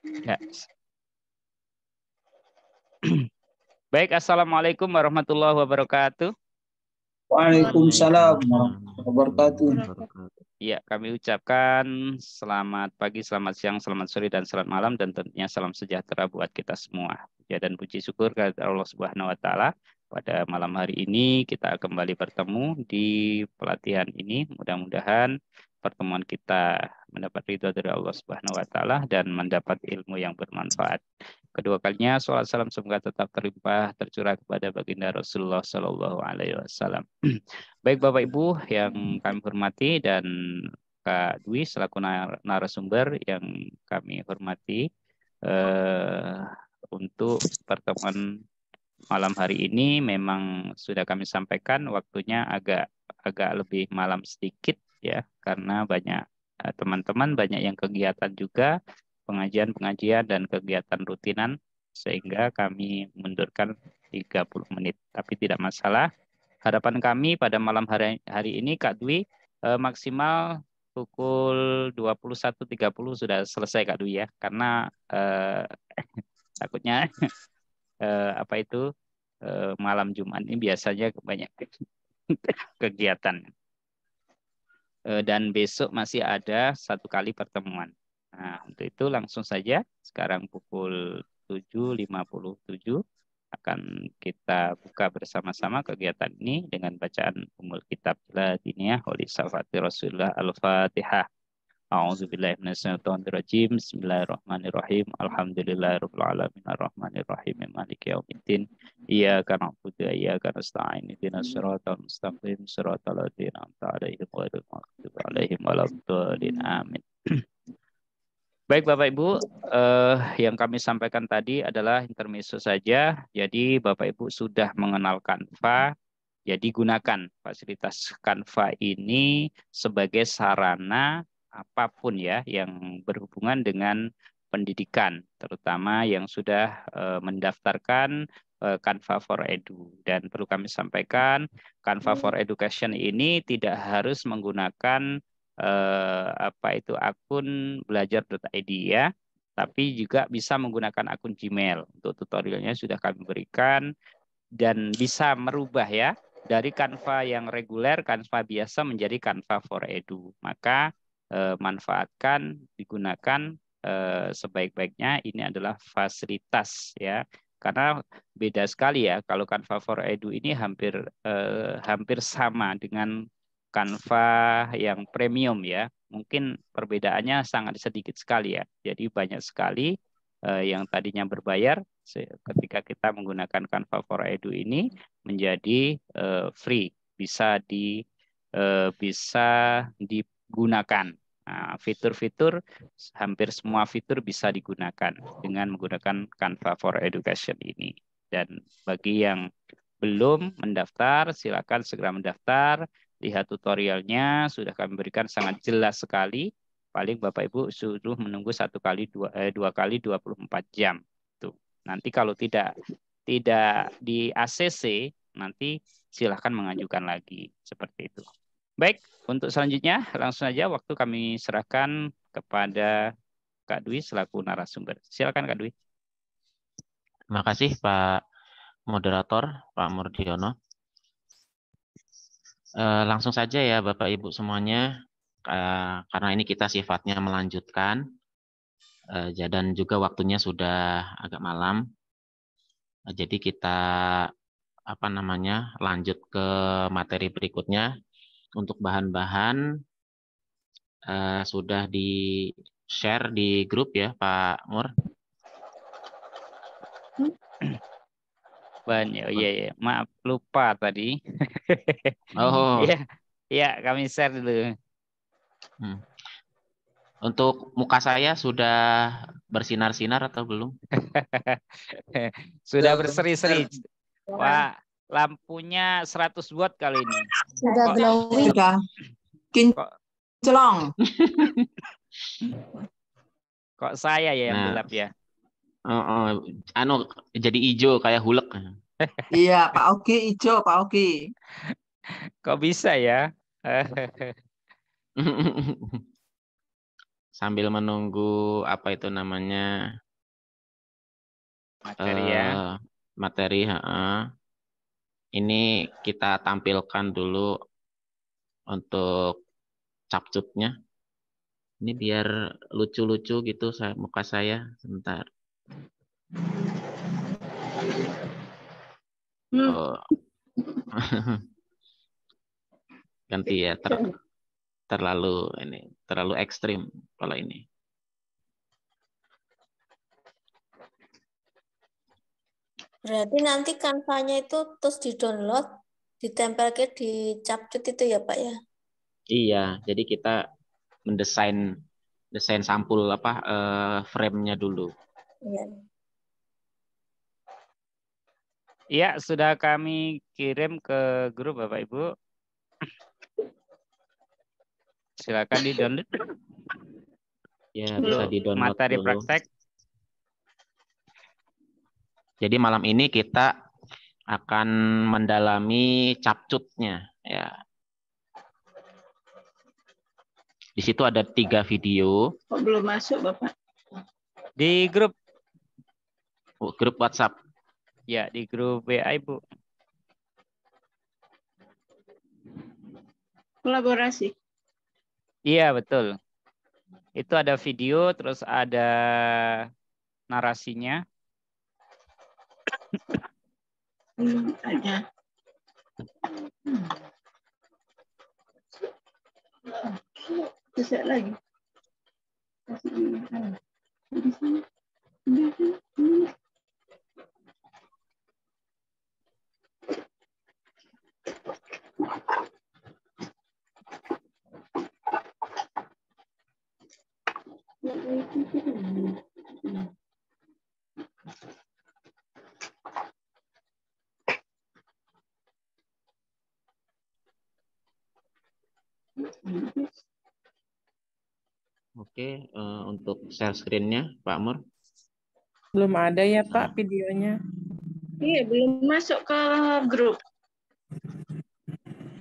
Ya. Baik, assalamualaikum warahmatullahi wabarakatuh. Waalaikumsalam warahmatullahi wabarakatuh. Ya, kami ucapkan selamat pagi, selamat siang, selamat sore, dan selamat malam, dan tentunya salam sejahtera buat kita semua. Ya, dan puji syukur kepada Allah Subhanahu wa Ta'ala. Pada malam hari ini kita kembali bertemu di pelatihan ini. Mudah-mudahan pertemuan kita mendapat ridho dari Allah Subhanahu wa Ta'ala dan mendapat ilmu yang bermanfaat. Kedua kalinya, salat salam semoga tetap terlimpah tercurah kepada baginda Rasulullah Shallallahu Alaihi Wasallam. Baik Bapak Ibu yang kami hormati dan Kak Dwi selaku narasumber yang kami hormati, untuk pertemuan malam hari ini memang sudah kami sampaikan waktunya agak lebih malam sedikit ya, karena banyak teman-teman banyak yang kegiatan juga, pengajian dan kegiatan rutinan, sehingga kami mundurkan 30 menit. Tapi tidak masalah. Harapan kami pada malam hari ini Kak Dwi maksimal pukul 21.30 sudah selesai Kak Dwi ya, karena takutnya apa itu malam Jumat ini biasanya banyak kegiatan. Dan besok masih ada satu kali pertemuan. Nah, untuk itu langsung saja sekarang pukul 7.57 akan kita buka bersama-sama kegiatan ini dengan bacaan Ummul Kitab Ladiniyah oleh Safati Rasulullah Al-Fatihah. A'udzubillahi minasyaitonirrajim. Bismillahirrahmanirrahim. Alhamdulillahirabbil alamin arrahmanirrahim maliki yaumiddin. Iyyaka na'budu wa iyyaka nasta'in. Ihdinas siratal mustaqim. Siratal ladzina an'amta 'alaihim ghairil maghdubi 'alaihim waladdallin. Amin. Baik Bapak Ibu, yang kami sampaikan tadi adalah intermezzo saja. Jadi Bapak Ibu sudah mengenal Canva. Jadi gunakan fasilitas Canva ini sebagai sarana apapun ya yang berhubungan dengan pendidikan, terutama yang sudah mendaftarkan Canva for Edu. Dan perlu kami sampaikan, Canva for Education ini tidak harus menggunakan akun belajar.id ya, tapi juga bisa menggunakan akun Gmail. Untuk tutorialnya sudah kami berikan dan bisa merubah ya dari Canva yang reguler, Canva biasa menjadi Canva for Edu. Maka manfaatkan, digunakan sebaik-baiknya. Ini adalah fasilitas ya. Karena beda sekali ya, kalau Canva for Edu ini hampir sama dengan Canva yang premium ya. Mungkin perbedaannya sangat sedikit sekali ya. Jadi banyak sekali yang tadinya berbayar ketika kita menggunakan Canva for Edu ini menjadi free, bisa digunakan. Nah, fitur-fitur hampir semua fitur bisa digunakan dengan menggunakan Canva for Education ini. Dan bagi yang belum mendaftar, silakan segera mendaftar. Lihat tutorialnya, sudah kami berikan sangat jelas sekali. Paling Bapak Ibu suruh menunggu dua kali 24 jam. Tuh. Nanti kalau tidak di ACC, nanti silahkan mengajukan lagi. Seperti itu. Baik, untuk selanjutnya langsung saja waktu kami serahkan kepada Kak Dwi selaku narasumber. Silakan Kak Dwi. Terima kasih Pak Moderator, Pak Murdiono. Langsung saja ya Bapak Ibu semuanya, karena ini kita sifatnya melanjutkan dan juga waktunya sudah agak malam. Jadi kita lanjut ke materi berikutnya. Untuk bahan-bahan sudah di-share di grup ya Pak Mur. Banyak, iya. Maaf lupa tadi. Oh. Iya, kami share dulu. Untuk muka saya sudah bersinar-sinar atau belum? Sudah berseri-seri. Wah, lampunya 100 watt kali ini. Sudah glowing kah? Kinclong. Kok saya ya yang gelap ya? Jadi hijau kayak hulek. Iya, Pak Oki hijau, Pak Oki. Kok bisa ya? sambil menunggu apa itu namanya Materi ya. materi. Ini kita tampilkan dulu untuk capcutnya. Ini biar lucu-lucu gitu muka saya. Sebentar. Oh. Ganti ya, terlalu ekstrim kalau ini. Berarti nanti kanvanya itu terus di-download, ditempel ke di capcut itu ya, Pak ya? Iya, jadi kita mendesain sampul frame-nya dulu. Iya. Iya, sudah kami kirim ke grup Bapak Ibu. Silakan di-download. Ya, bisa di-download Materi dulu. praktek. Jadi malam ini kita akan mendalami capcutnya ya. Di situ ada 3 video. Kok belum masuk, Bapak? Di grup. Grup WhatsApp. Ya, di grup WA Ibu. Kolaborasi. Iya, betul. Itu ada video, terus ada narasinya. Ada. Bisa lagi. Oke, untuk share screen-nya Pak Mur. Belum ada ya Pak videonya. Iya, belum masuk ke grup.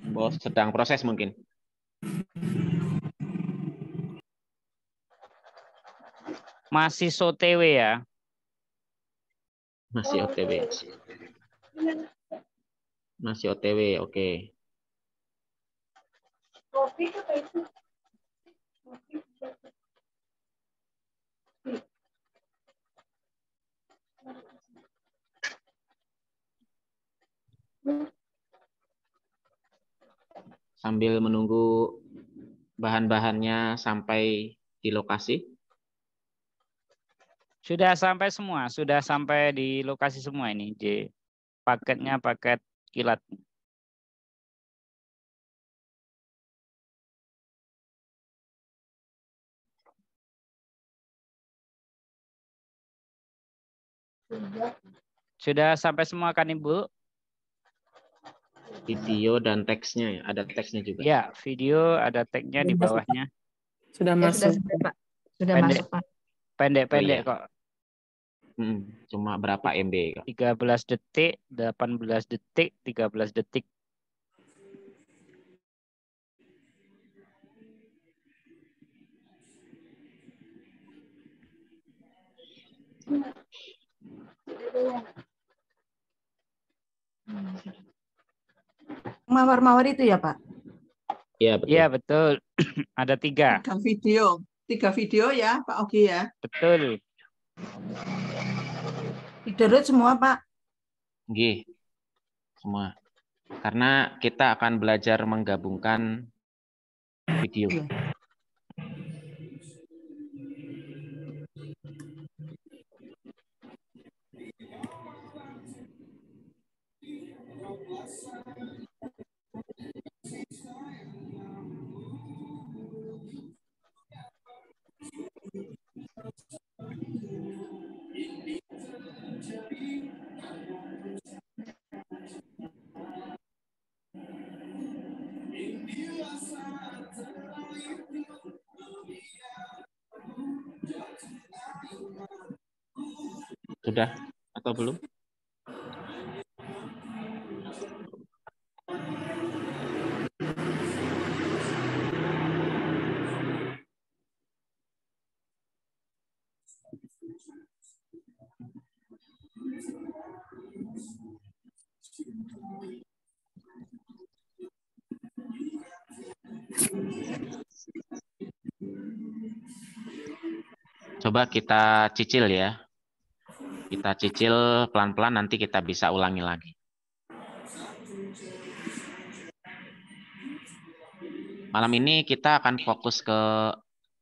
Bos sedang proses mungkin. Masih OTW ya. Masih OTW. Masih OTW, oke. Sambil menunggu bahan-bahannya sampai di lokasi. Sudah sampai semua, sudah sampai di lokasi semua ini. Paketnya paket kilat. Sudah sampai semua kan Ibu? Video dan teksnya ya, ada teksnya juga. Ya, video ada tagnya di bawahnya. Sudah Ya, masuk. sudah, Pak. Sudah Pendek. masuk, Pak. Pendek-pendek Oh, iya. kok. Cuma berapa MB kok? 13 detik, 18 detik, 13 detik. Mawar-mawar itu ya, Pak? Iya, betul. Iya, betul. Ada 3. 3 video. 3 video ya, Pak Ogi ya? Betul. Di-download semua, Pak? Nggih. Semua. Karena kita akan belajar menggabungkan video. Iya. Sudah atau belum? Coba kita cicil ya. Kita cicil pelan-pelan, nanti kita bisa ulangi lagi. Malam ini kita akan fokus ke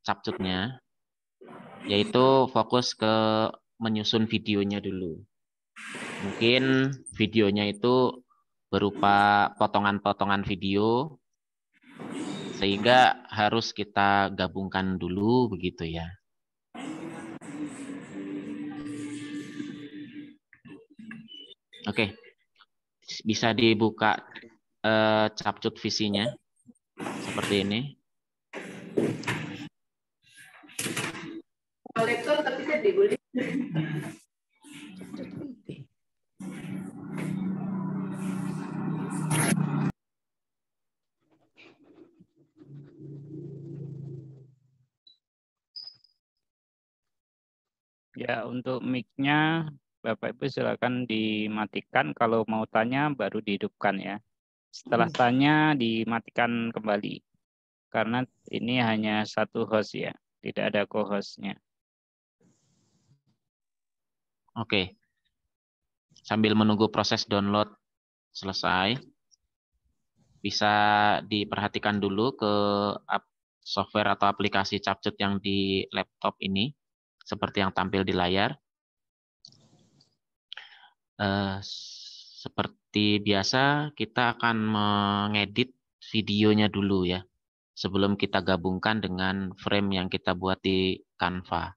capcutnya, yaitu fokus ke menyusun videonya dulu. Mungkin videonya itu berupa potongan-potongan video, sehingga harus kita gabungkan dulu begitu ya. Oke, bisa dibuka capcut visinya seperti ini. Kolektor tapi saya dibeli. Ya, untuk mic-nya Bapak Ibu silakan dimatikan. Kalau mau tanya baru dihidupkan ya. Setelah tanya dimatikan kembali. Karena ini hanya satu host ya, tidak ada co-hostnya. Oke. Sambil menunggu proses download selesai, bisa diperhatikan dulu ke software atau aplikasi capcut yang di laptop ini, seperti yang tampil di layar. Seperti biasa, kita akan mengedit videonya dulu ya, sebelum kita gabungkan dengan frame yang kita buat di Canva.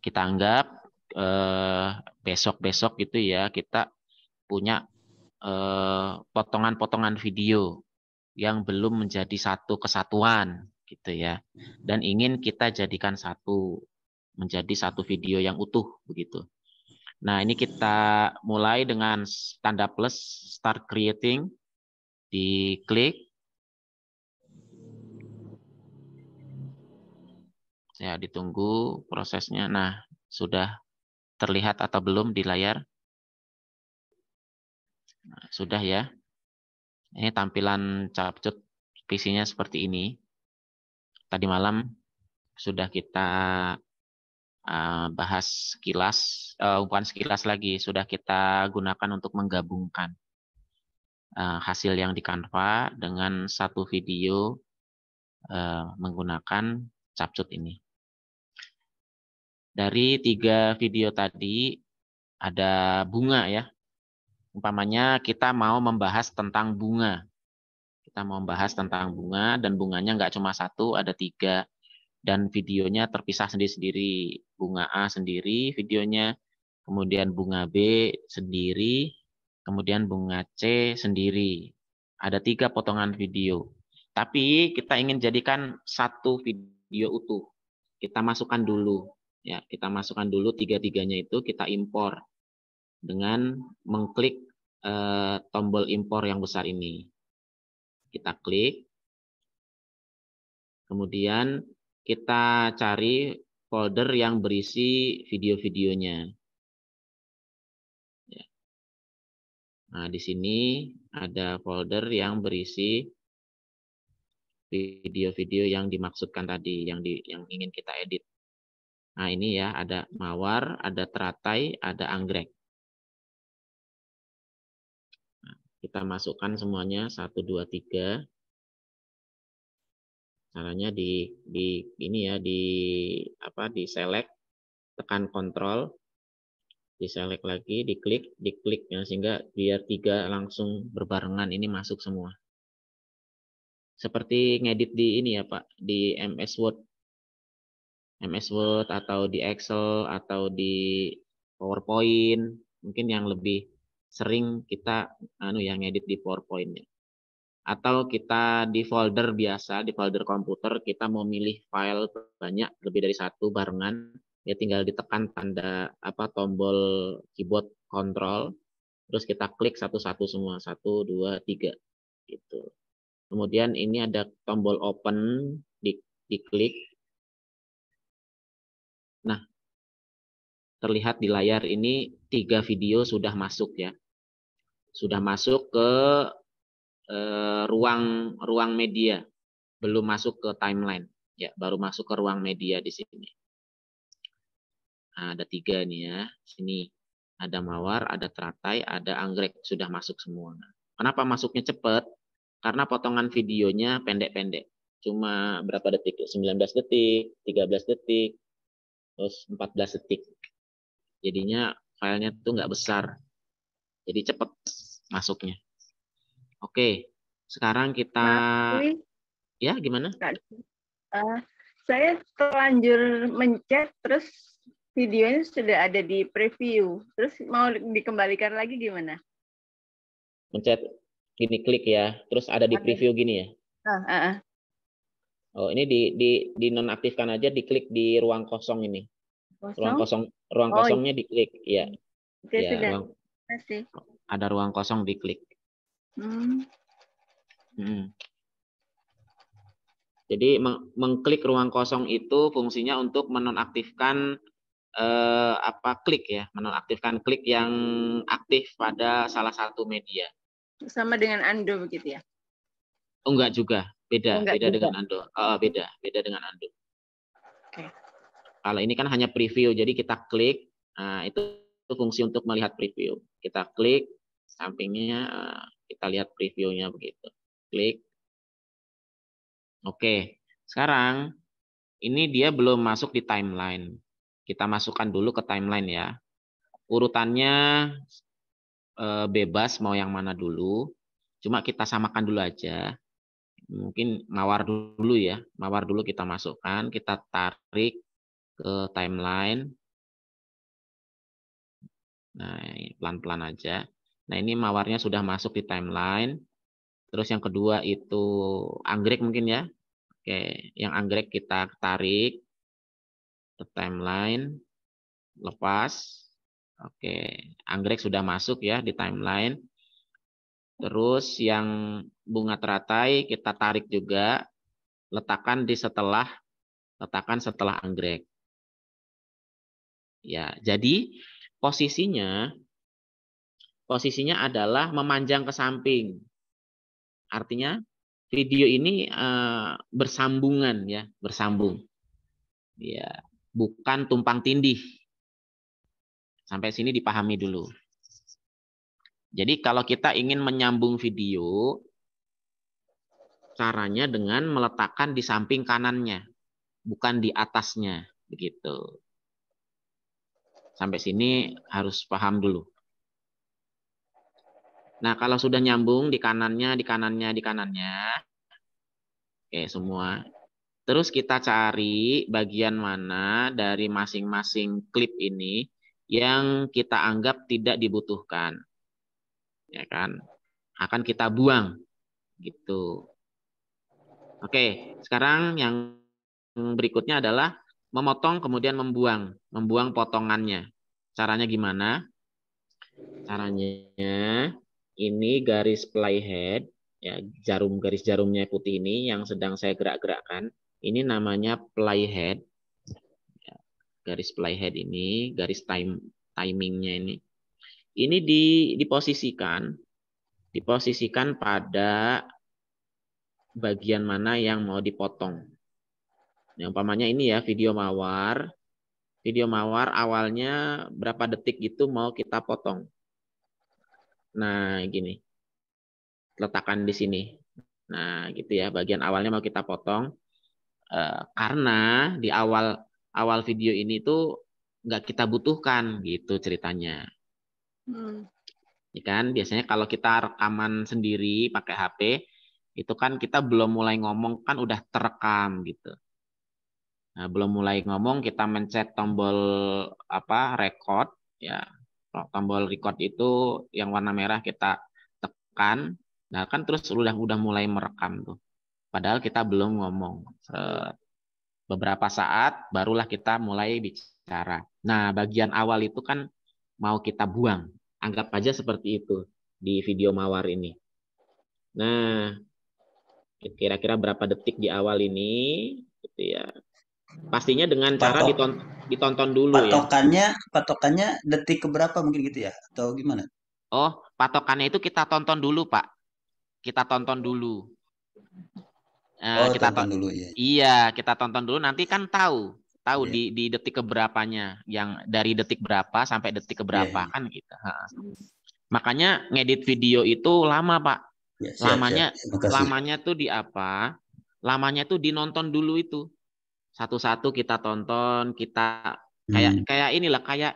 Kita anggap besok-besok gitu ya, kita punya potongan-potongan video yang belum menjadi satu kesatuan gitu ya, dan ingin kita jadikan menjadi satu video yang utuh begitu. Nah, ini kita mulai dengan tanda plus start creating, diklik. Ya, ditunggu prosesnya. Nah, sudah terlihat atau belum di layar? Nah, sudah ya. Ini tampilan capcut visinya seperti ini. Tadi malam sudah kita bahas sekilas, bukan sekilas lagi, sudah kita gunakan untuk menggabungkan hasil yang di Canva dengan satu video menggunakan capcut ini. Dari 3 video tadi ada bunga ya. Umpamanya kita mau membahas tentang bunga. Kita mau membahas tentang bunga dan bunganya nggak cuma satu, ada 3. Dan videonya terpisah sendiri-sendiri. Bunga A sendiri videonya, kemudian bunga B sendiri, kemudian bunga C sendiri. Ada 3 potongan video. Tapi kita ingin jadikan satu video utuh. Kita masukkan dulu. Ya, kita masukkan dulu 3-3-nya itu, kita impor dengan mengklik tombol impor yang besar ini. Kita klik. Kemudian kita cari folder yang berisi video-videonya. Nah, di sini ada folder yang berisi video-video yang dimaksudkan tadi, yang ingin kita edit. Nah, ini ya, ada mawar, ada teratai, ada anggrek. Nah, kita masukkan semuanya 1, 2, 3. Caranya di ini ya, di select, tekan kontrol, di select lagi, diklik ya, sehingga biar 3 langsung berbarengan ini masuk semua. Seperti ngedit di ini ya Pak, di MS Word atau di Excel atau di PowerPoint, mungkin yang lebih sering kita yang ngedit di PowerPoint ya. Atau kita di folder biasa, di folder komputer, kita mau milih file banyak, lebih dari 1 barengan, ya tinggal ditekan tanda tombol keyboard control, terus kita klik satu-satu semua, 1, 2, 3 gitu. Kemudian ini ada tombol open, diklik. Nah, terlihat di layar ini 3 video sudah masuk ya. Sudah masuk ke ruang media, belum masuk ke timeline. Ya, baru masuk ke ruang media di sini. Nah, ada 3 nih ya. Sini ada mawar, ada teratai, ada anggrek, sudah masuk semua. Kenapa masuknya cepat? Karena potongan videonya pendek-pendek. Cuma berapa detik? 19 detik, 13 detik, terus 14 detik. Jadinya filenya tuh nggak besar. Jadi cepat masuknya. Oke, sekarang kita... Mas, Ya, gimana? saya terlanjur mencet, terus videonya sudah ada di preview. Terus mau dikembalikan lagi gimana? Mencet gini, klik ya, terus ada di preview gini ya. Oh, ini di nonaktifkan aja, diklik di ruang kosong ini. Ruang kosongnya diklik ya. Oke, Ya, sudah. ada ruang kosong, diklik. Jadi mengklik ruang kosong itu fungsinya untuk menonaktifkan klik ya, menonaktifkan klik yang aktif pada salah satu media. Sama dengan undo begitu ya? Oh, enggak juga, beda, beda juga. dengan undo. Beda dengan undo. Oke. Kalau ini kan hanya preview, jadi kita klik, nah itu fungsi untuk melihat preview. Kita klik sampingnya, kita lihat previewnya begitu. Klik. Oke, sekarang ini dia belum masuk di timeline. Kita masukkan dulu ke timeline ya. Urutannya bebas mau yang mana dulu. Cuma kita samakan dulu aja. Mungkin mawar dulu ya. Mawar dulu kita masukkan. Kita tarik ke timeline. Nah, pelan-pelan aja. Nah, ini mawarnya sudah masuk di timeline. Terus yang kedua itu anggrek mungkin ya. Oke, yang anggrek kita tarik ke timeline. Lepas. Oke, anggrek sudah masuk ya di timeline. Terus yang bunga teratai kita tarik juga, letakkan setelah anggrek. Ya, jadi posisinya adalah memanjang ke samping. Artinya video ini bersambungan ya, bersambung. Ya, bukan tumpang tindih. Sampai sini dipahami dulu. Jadi kalau kita ingin menyambung video, caranya dengan meletakkan di samping kanannya, bukan di atasnya, begitu. Sampai sini harus paham dulu. Nah, kalau sudah nyambung di kanannya, oke semua. Terus kita cari bagian mana dari masing-masing klip ini yang kita anggap tidak dibutuhkan. Ya kan? Akan kita buang gitu. Oke, sekarang yang berikutnya adalah memotong kemudian membuang potongannya. Caranya gimana? Caranya ini garis playhead ya, garis jarumnya putih ini yang sedang saya gerak-gerakkan. Ini namanya playhead. Garis playhead ini, garis timingnya ini. Ini diposisikan pada bagian mana yang mau dipotong. Yang umpamanya ini ya video mawar. Video mawar awalnya berapa detik gitu mau kita potong. Nah, gini. Letakkan di sini. Nah, gitu ya. Bagian awalnya mau kita potong. Karena di awal video ini tuh nggak kita butuhkan gitu ceritanya. Ya kan? Biasanya kalau kita rekaman sendiri pakai HP, itu kan kita belum mulai ngomong kan udah terekam gitu. Nah, belum mulai ngomong kita mencet tombol record ya. Tombol record itu yang warna merah kita tekan. Nah, kan terus udah mulai merekam tuh. Padahal kita belum ngomong. Beberapa saat barulah kita mulai bicara. Nah, bagian awal itu kan mau kita buang. Anggap aja seperti itu di video mawar ini. Nah, kira-kira berapa detik di awal ini gitu ya. Pastinya dengan cara Patok ditonton dulu ya. patokannya detik keberapa mungkin gitu ya? Atau gimana? Oh, patokannya itu kita tonton dulu, Pak. Kita tonton dulu. Oh, tonton dulu ya. Iya, kita tonton dulu. Nanti kan tahu Iya. di detik keberapanya, yang dari detik berapa sampai detik keberapa Iya. kan gitu. Makanya ngedit video itu lama, Pak. Ya, siap. Lamanya tuh di apa? Lamanya tuh dinonton dulu itu. Satu-satu kita tonton, kita kayak inilah, kayak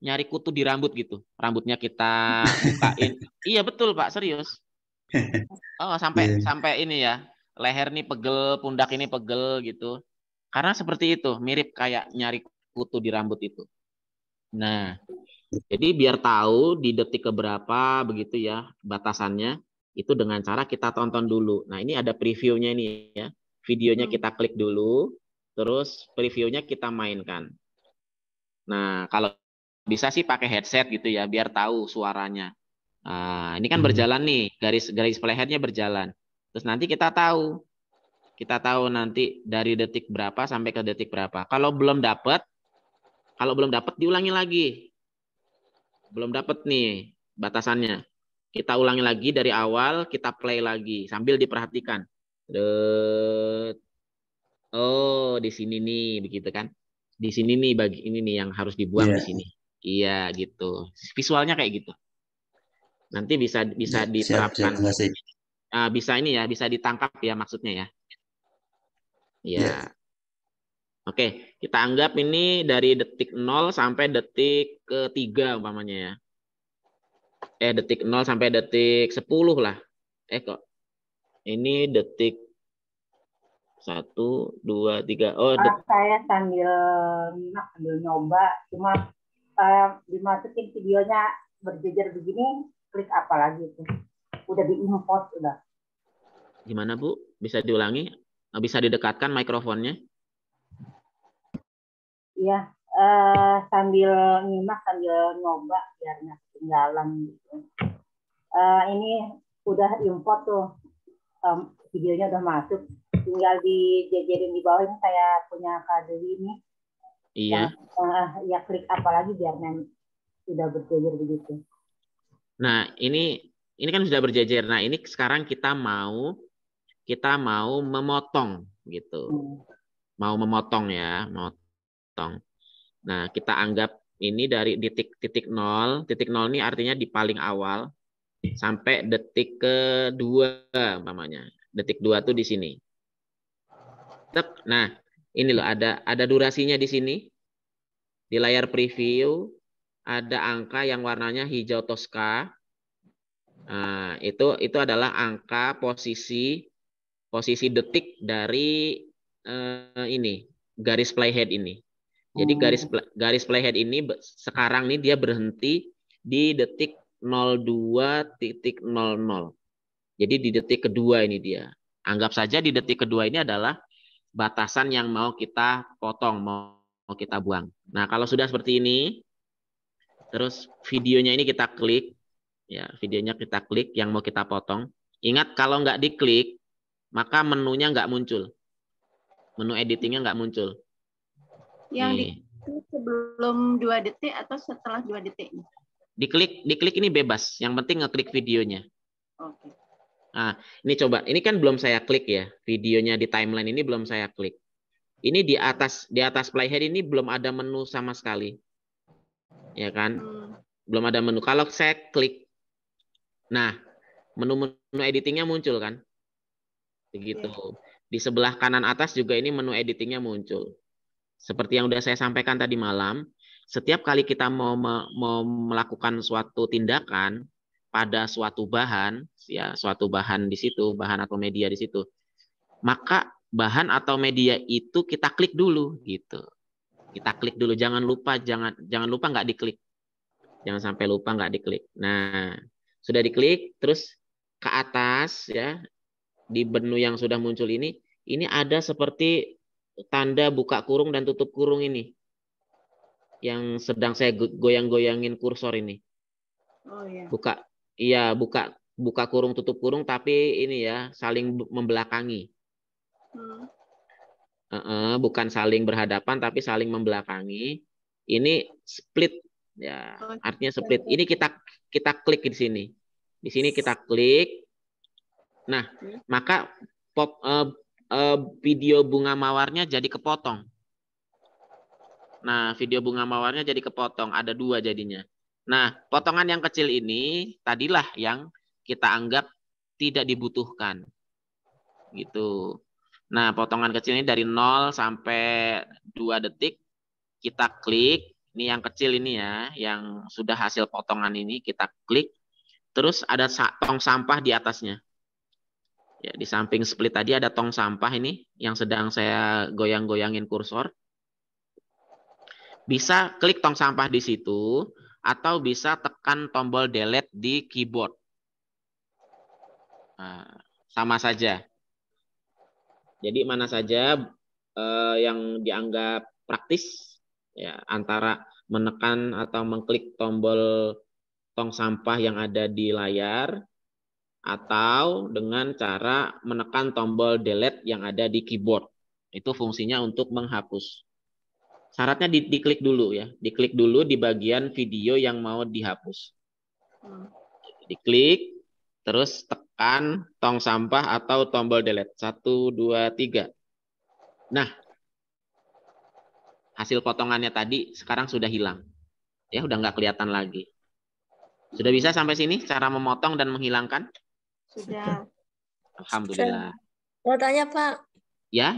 nyari kutu di rambut gitu. Rambutnya kita bukain. Iya betul, Pak, serius. Oh, sampai ini ya. Leher nih pegel, pundak ini pegel gitu. Karena seperti itu, mirip kayak nyari kutu di rambut itu. Nah, jadi biar tahu di detik keberapa begitu ya batasannya, itu dengan cara kita tonton dulu. Nah, ini ada previewnya ini ya. Videonya kita klik dulu, terus previewnya kita mainkan. Nah, kalau bisa sih pakai headset gitu ya, biar tahu suaranya. Nah, ini kan berjalan nih, garis playheadnya berjalan. Terus nanti kita tahu nanti dari detik berapa sampai ke detik berapa. Kalau belum dapat diulangi lagi. Belum dapat nih batasannya. Kita ulangi lagi dari awal, kita play lagi sambil diperhatikan. Oh, di sini nih begitu kan. Di sini nih bagi ini nih yang harus dibuang di sini. Iya gitu. Visualnya kayak gitu. Nanti bisa diterapkan. Bisa ini ya, bisa ditangkap ya maksudnya ya. Ya. Oke, kita anggap ini dari detik 0 sampai detik ke-3 umpamanya ya. Detik 0 sampai detik 10 lah. Kok. Ini detik 1, 2, 3. Oh, saya sambil nyoba, cuma dimasukin videonya berjejer begini, klik apa lagi itu? Udah di-import udah. Gimana Bu? Bisa diulangi? Bisa didekatkan mikrofonnya? Iya, sambil nyimak, sambil nyoba biar nggak ketinggalan gitu. Ini udah import tuh, videonya udah masuk, tinggal dijejerin di bawah. Ini saya punya kado ini. Iya. Ya klik apa lagi biar sudah berjejer begitu. Nah ini kan sudah berjejer. Nah ini sekarang kita mau memotong gitu. Mau memotong ya, memotong. Nah, kita anggap ini dari titik 0. Titik 0 ini artinya di paling awal sampai detik ke-2 umpamanya. Detik 2 tuh di sini. Nah, ini loh ada durasinya di sini. Di layar preview ada angka yang warnanya hijau toska. Nah, itu adalah angka posisi detik dari ini garis playhead ini. Jadi garis playhead ini sekarang nih dia berhenti di detik 02.00. Jadi di detik kedua ini dia. Anggap saja di detik kedua ini adalah batasan yang mau kita potong, mau kita buang. Nah, kalau sudah seperti ini, terus videonya ini kita klik, ya videonya kita klik yang mau kita potong. Ingat kalau nggak diklik, maka menunya nggak muncul. Menu editingnya nggak muncul. Yang diklik sebelum 2 detik atau setelah 2 detik? Diklik ini bebas. Yang penting ngeklik videonya. Oke. Nah, ini coba. Ini kan belum saya klik ya. Videonya di timeline ini belum saya klik. Ini di atas playhead ini belum ada menu sama sekali. Ya kan? Belum ada menu. Kalau saya klik, nah, menu editingnya muncul kan? Begitu. Di sebelah kanan atas juga ini menu editingnya muncul. Seperti yang sudah saya sampaikan tadi malam, setiap kali kita mau melakukan suatu tindakan pada suatu bahan, ya suatu bahan di situ, bahan atau media di situ, maka bahan atau media itu kita klik dulu gitu. Kita klik dulu, jangan lupa nggak diklik. Jangan sampai lupa nggak diklik. Nah, sudah diklik, terus ke atas ya, di menu yang sudah muncul ini ada seperti tanda buka kurung dan tutup kurung ini. Yang sedang saya goyang-goyangin kursor ini. Oh iya. Buka kurung tutup kurung tapi ini ya saling membelakangi. bukan saling berhadapan tapi saling membelakangi. Ini split ya, artinya split. Ini kita klik di sini. Di sini kita klik. Nah, maka video bunga mawarnya jadi kepotong. Nah, video bunga mawarnya jadi kepotong, ada 2 jadinya. Nah, potongan yang kecil ini tadilah yang kita anggap tidak dibutuhkan. Gitu. Nah, potongan kecil ini dari 0 sampai 2 detik kita klik. Ini yang kecil ini ya, yang sudah hasil potongan ini kita klik. Terus ada tong sampah di atasnya. Ya, di samping split tadi ada tong sampah ini yang sedang saya goyang-goyangin kursor. Bisa klik tong sampah di situ atau bisa tekan tombol delete di keyboard. Nah, sama saja. Jadi mana saja yang dianggap praktis ya, antara menekan atau mengklik tombol tong sampah yang ada di layar atau dengan cara menekan tombol delete yang ada di keyboard. Itu fungsinya untuk menghapus. Syaratnya diklik dulu ya. Diklik dulu di bagian video yang mau dihapus. Diklik, terus tekan tong sampah atau tombol delete. 1, 2, 3. Nah, hasil potongannya tadi sekarang sudah hilang. Ya, udah nggak kelihatan lagi. Sudah bisa sampai sini cara memotong dan menghilangkan? Sudah. Alhamdulillah. Mau tanya, Pak. Ya.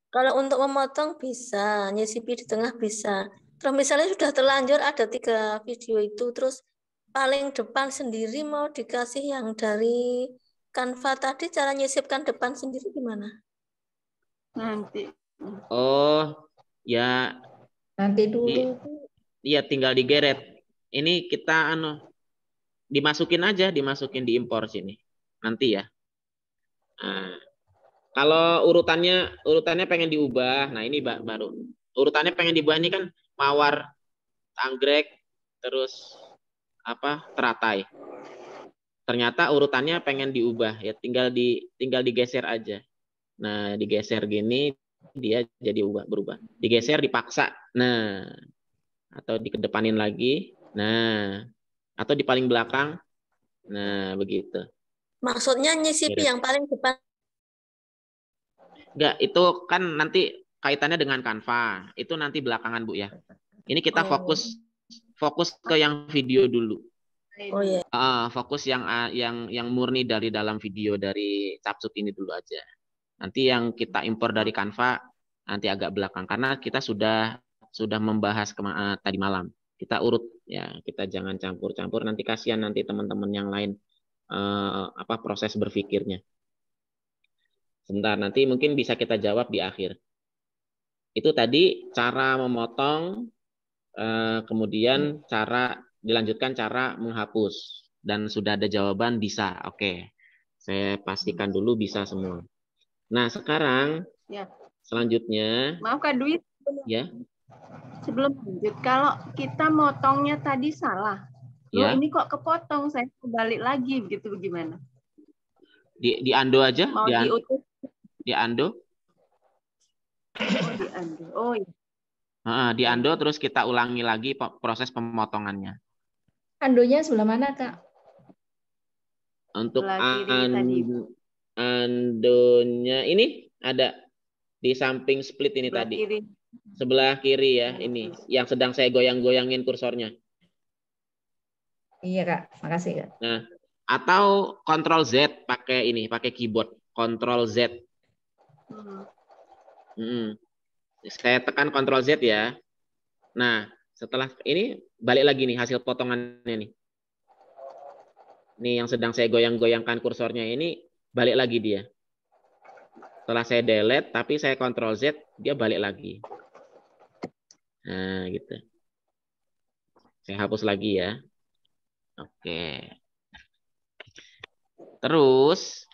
Kalau untuk memotong bisa, nyisipi di tengah bisa. Terus misalnya sudah terlanjur ada 3 video itu, terus paling depan sendiri mau dikasih yang dari Canva tadi, cara nyisipkan depan sendiri gimana? Nanti. Oh, ya. Nanti dulu. Iya, tinggal digeret. Ini kita dimasukin aja, dimasukin di impor sini. Nanti ya. Nah, kalau urutannya pengen diubah. Nah, ini baru. Urutannya pengen diubah ini kan mawar, anggrek, terus teratai. Ternyata urutannya pengen diubah ya, tinggal digeser aja. Nah, digeser gini dia jadi berubah. Digeser dipaksa. Nah, atau dikedepanin lagi. Nah, atau di paling belakang. Nah, begitu. Maksudnya nyisipi yang paling depan. Enggak, itu kan nanti kaitannya dengan Canva. Itu nanti belakangan, Bu ya. Ini kita fokus ke yang video dulu. Oh iya. Fokus yang murni dari dalam video dari Capsut ini dulu aja. Nanti yang kita impor dari Canva nanti agak belakang karena kita sudah membahas tadi malam. Kita urut ya, kita jangan campur-campur, nanti kasihan nanti teman-teman yang lain proses berpikirnya. Sebentar, nanti mungkin bisa kita jawab di akhir. Itu tadi cara memotong, kemudian dilanjutkan cara menghapus. Dan sudah ada jawaban bisa. Oke, saya pastikan dulu bisa semua. Nah, sekarang selanjutnya. Maaf Kak Dwi. Ya. Sebelum lanjut, kalau kita motongnya tadi salah, ini kok kepotong, saya balik lagi, begitu gimana? Di undo aja. Mau diutus? Di undo. Di undo. Oh iya. Di undo terus kita ulangi lagi proses pemotongannya. Undonya sebelah mana, Kak? Untuk undonya ini ada di samping split ini sebelah tadi. Kiri. Sebelah kiri ya, ini yang sedang saya goyang-goyangin kursornya. Iya, Kak. Makasih, Kak. Nah, atau Ctrl Z pakai keyboard, Ctrl Z. Saya tekan Ctrl Z ya. Nah, setelah ini balik lagi nih hasil potongannya nih. Ini yang sedang saya goyang-goyangkan kursornya ini balik lagi dia. Setelah saya delete tapi saya Ctrl Z, dia balik lagi. Nah, gitu. Saya hapus lagi ya. Oke. Terus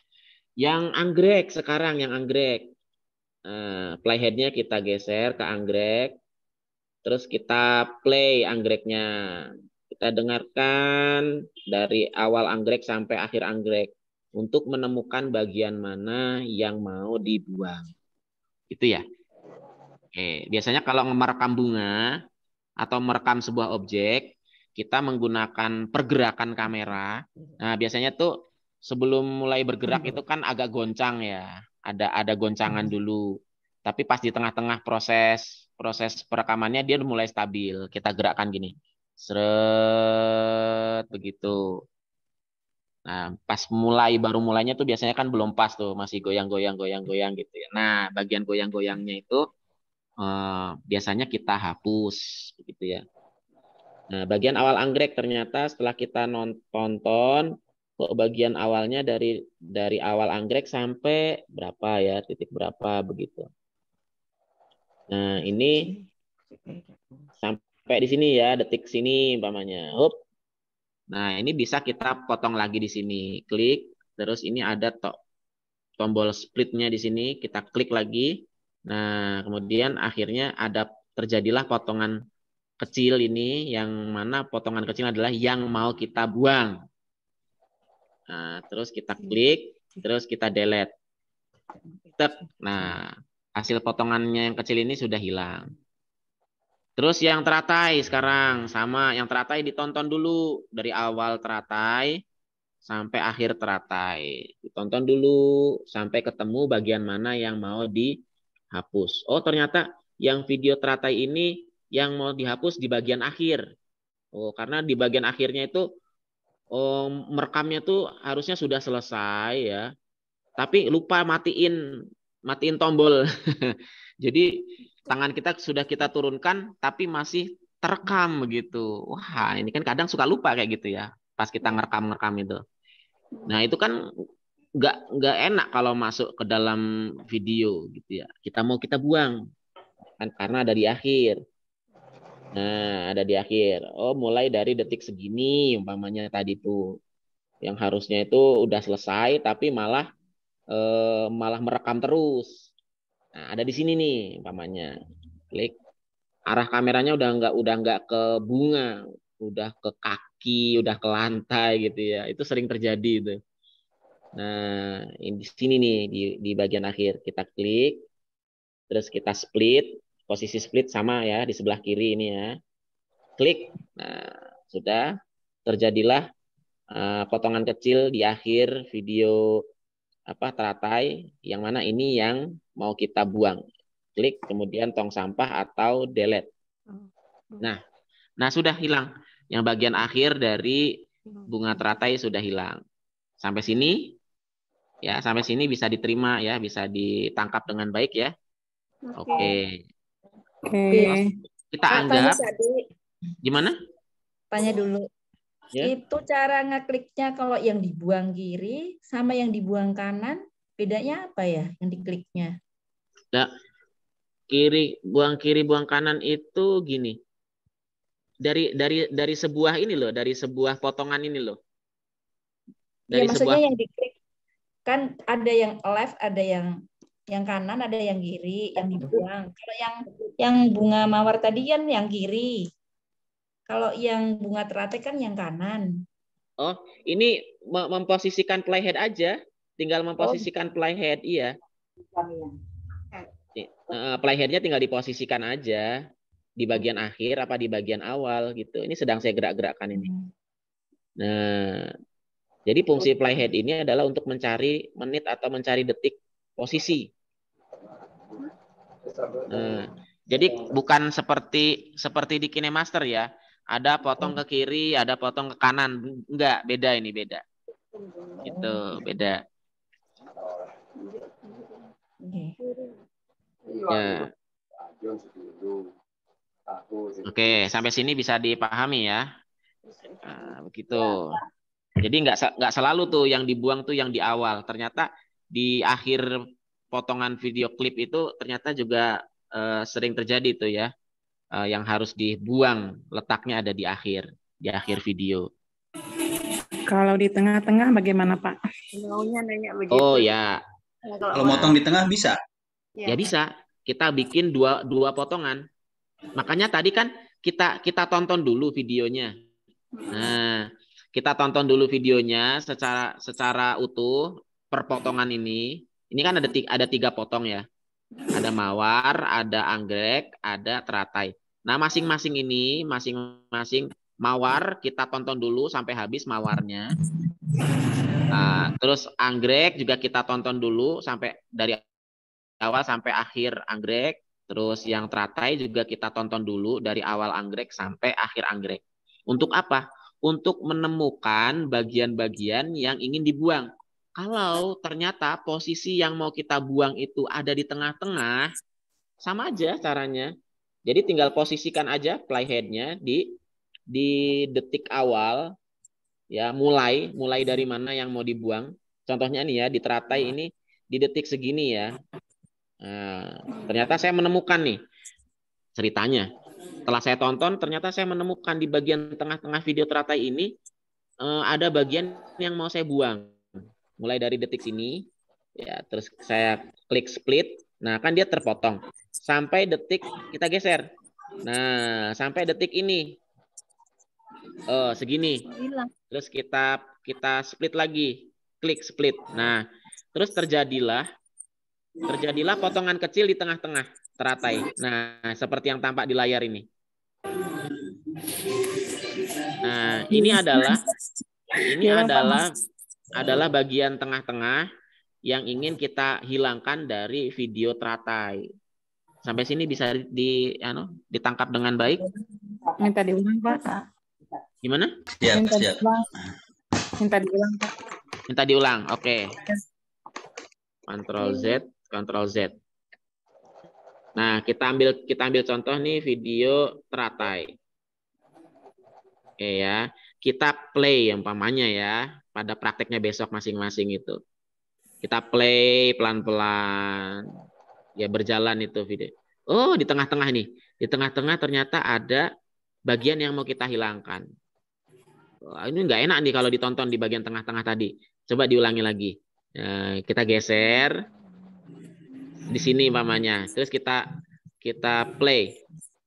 yang anggrek sekarang, yang anggrek. Playhead-nya kita geser ke anggrek. Terus kita play anggreknya. Kita dengarkan dari awal anggrek sampai akhir anggrek untuk menemukan bagian mana yang mau dibuang. Itu ya. Oke, biasanya kalau merekam bunga atau merekam sebuah objek, kita menggunakan pergerakan kamera. Nah, biasanya tuh sebelum mulai bergerak itu kan agak goncang ya. Ada goncangan dulu. Tapi pas di tengah-tengah proses perekamannya dia udah mulai stabil. Kita gerakkan gini. Seret begitu. Nah, pas baru mulainya tuh biasanya kan belum pas tuh, masih goyang-goyang gitu ya. Nah, bagian goyang-goyangnya itu biasanya kita hapus begitu ya. Nah, bagian awal anggrek ternyata setelah kita tonton bagian awalnya dari awal anggrek sampai berapa ya, titik berapa begitu. Nah, ini sampai di sini ya, detik sini umpamanya. Nah, ini bisa kita potong lagi di sini. Klik, terus ini ada tombol splitnya di sini, kita klik lagi. Nah, kemudian akhirnya terjadilah potongan kecil ini, yang mana potongan kecil adalah yang mau kita buang. Nah, terus kita klik, terus kita delete. Nah, hasil potongannya yang kecil ini sudah hilang. Terus yang teratai sekarang, sama yang teratai ditonton dulu. Dari awal teratai sampai akhir teratai. Ditonton dulu sampai ketemu bagian mana yang mau dihapus. Oh, ternyata yang video teratai ini yang mau dihapus di bagian akhir. Oh, karena di bagian akhirnya itu merekamnya tuh harusnya sudah selesai ya. Tapi lupa matiin tombol. Jadi tangan kita sudah kita turunkan tapi masih terekam begitu. Wah, ini kan kadang suka lupa kayak gitu ya. Pas kita ngerekam itu. Nah, itu kan nggak enak kalau masuk ke dalam video gitu ya. Kita buang kan karena ada di akhir. Nah, ada di akhir. Oh, mulai dari detik segini umpamanya tadi tuh. Yang harusnya itu udah selesai tapi malah merekam terus. Nah, ada di sini nih umpamanya. Klik. Arah kameranya udah nggak ke bunga, udah ke kaki, udah ke lantai gitu ya. Itu sering terjadi itu. Nah, di sini nih di bagian akhir kita klik. Terus kita split. Posisi split sama ya di sebelah kiri ini ya. Klik. Nah, sudah terjadilah potongan kecil di akhir video teratai, yang mana ini yang mau kita buang. Klik kemudian tong sampah atau delete. Nah sudah hilang. Yang bagian akhir dari bunga teratai sudah hilang. Sampai sini ya, sampai sini bisa diterima ya, bisa ditangkap dengan baik ya. Oke. Kita anggap gimana? Tanya dulu. Ya. Itu cara ngekliknya kalau yang dibuang kiri sama yang dibuang kanan, bedanya apa ya yang dikliknya? Nah, kiri buang kanan itu gini. Dari sebuah ini loh, dari sebuah potongan ini loh. Dari maksudnya yang diklik kan ada yang left, ada yang kanan, ada yang kiri, yang dibuang. Kalau yang bunga mawar tadi kan yang kiri. Kalau yang bunga teratai kan yang kanan. Oh, ini memposisikan playhead aja. Tinggal memposisikan playhead, iya. Playheadnya tinggal diposisikan aja. Di bagian akhir apa di bagian awal gitu. Ini sedang saya gerak-gerakkan ini. Nah, jadi fungsi playhead ini adalah untuk mencari menit atau mencari detik posisi. Nah, jadi bukan seperti di KineMaster ya. Ada potong ke kiri, ada potong ke kanan. Enggak, beda ini, beda. Gitu, beda. Ya. Oke, sampai sini bisa dipahami ya. Nah, begitu. Jadi nggak selalu tuh yang dibuang tuh yang di awal. Ternyata di akhir potongan video klip itu ternyata juga sering terjadi tuh ya. Yang harus dibuang letaknya ada di akhir video. Kalau di tengah-tengah bagaimana Pak? Maunya nanya begitu. Oh ya. Kalau motong di tengah bisa? Ya bisa. Kita bikin dua potongan. Makanya tadi kan kita tonton dulu videonya. Nah, kita tonton dulu videonya secara utuh per potongan ini. Ini kan ada 3 potong ya. Ada mawar, ada anggrek, ada teratai. Nah, masing-masing ini, masing-masing mawar kita tonton dulu sampai habis mawarnya. Nah, terus anggrek juga kita tonton dulu sampai dari awal sampai akhir anggrek. Terus yang teratai juga kita tonton dulu dari awal anggrek sampai akhir anggrek. Untuk apa? Untuk menemukan bagian-bagian yang ingin dibuang. Kalau ternyata posisi yang mau kita buang itu ada di tengah-tengah, sama aja caranya. Jadi tinggal posisikan aja playheadnya di detik awal, ya mulai dari mana yang mau dibuang. Contohnya nih ya, di teratai ini di detik segini ya. Nah, ternyata saya menemukan nih ceritanya. Setelah saya tonton, ternyata saya menemukan di bagian tengah-tengah video teratai ini ada bagian yang mau saya buang. Mulai dari detik sini, ya terus saya klik split. Nah, kan dia terpotong. Sampai detik kita geser. Nah, sampai detik ini. Segini. Terus kita split lagi. Klik split. Nah, terus terjadilah potongan kecil di tengah-tengah teratai. Nah, seperti yang tampak di layar ini. Nah, ini adalah bagian tengah-tengah yang ingin kita hilangkan dari video teratai. Sampai sini bisa ditangkap dengan baik? Minta diulang, Pak. Gimana? Siap. Minta diulang, Pak. Minta diulang. Oke. Ctrl Z. Nah, kita ambil contoh nih video teratai. Oke ya. Kita play umpamanya ya, pada prakteknya besok masing-masing itu. Kita play pelan-pelan. Ya berjalan itu video. Oh, di tengah-tengah nih. Di tengah-tengah ternyata ada bagian yang mau kita hilangkan. Ini nggak enak nih kalau ditonton di bagian tengah-tengah tadi. Coba diulangi lagi. Kita geser di sini umpamanya. Terus kita play.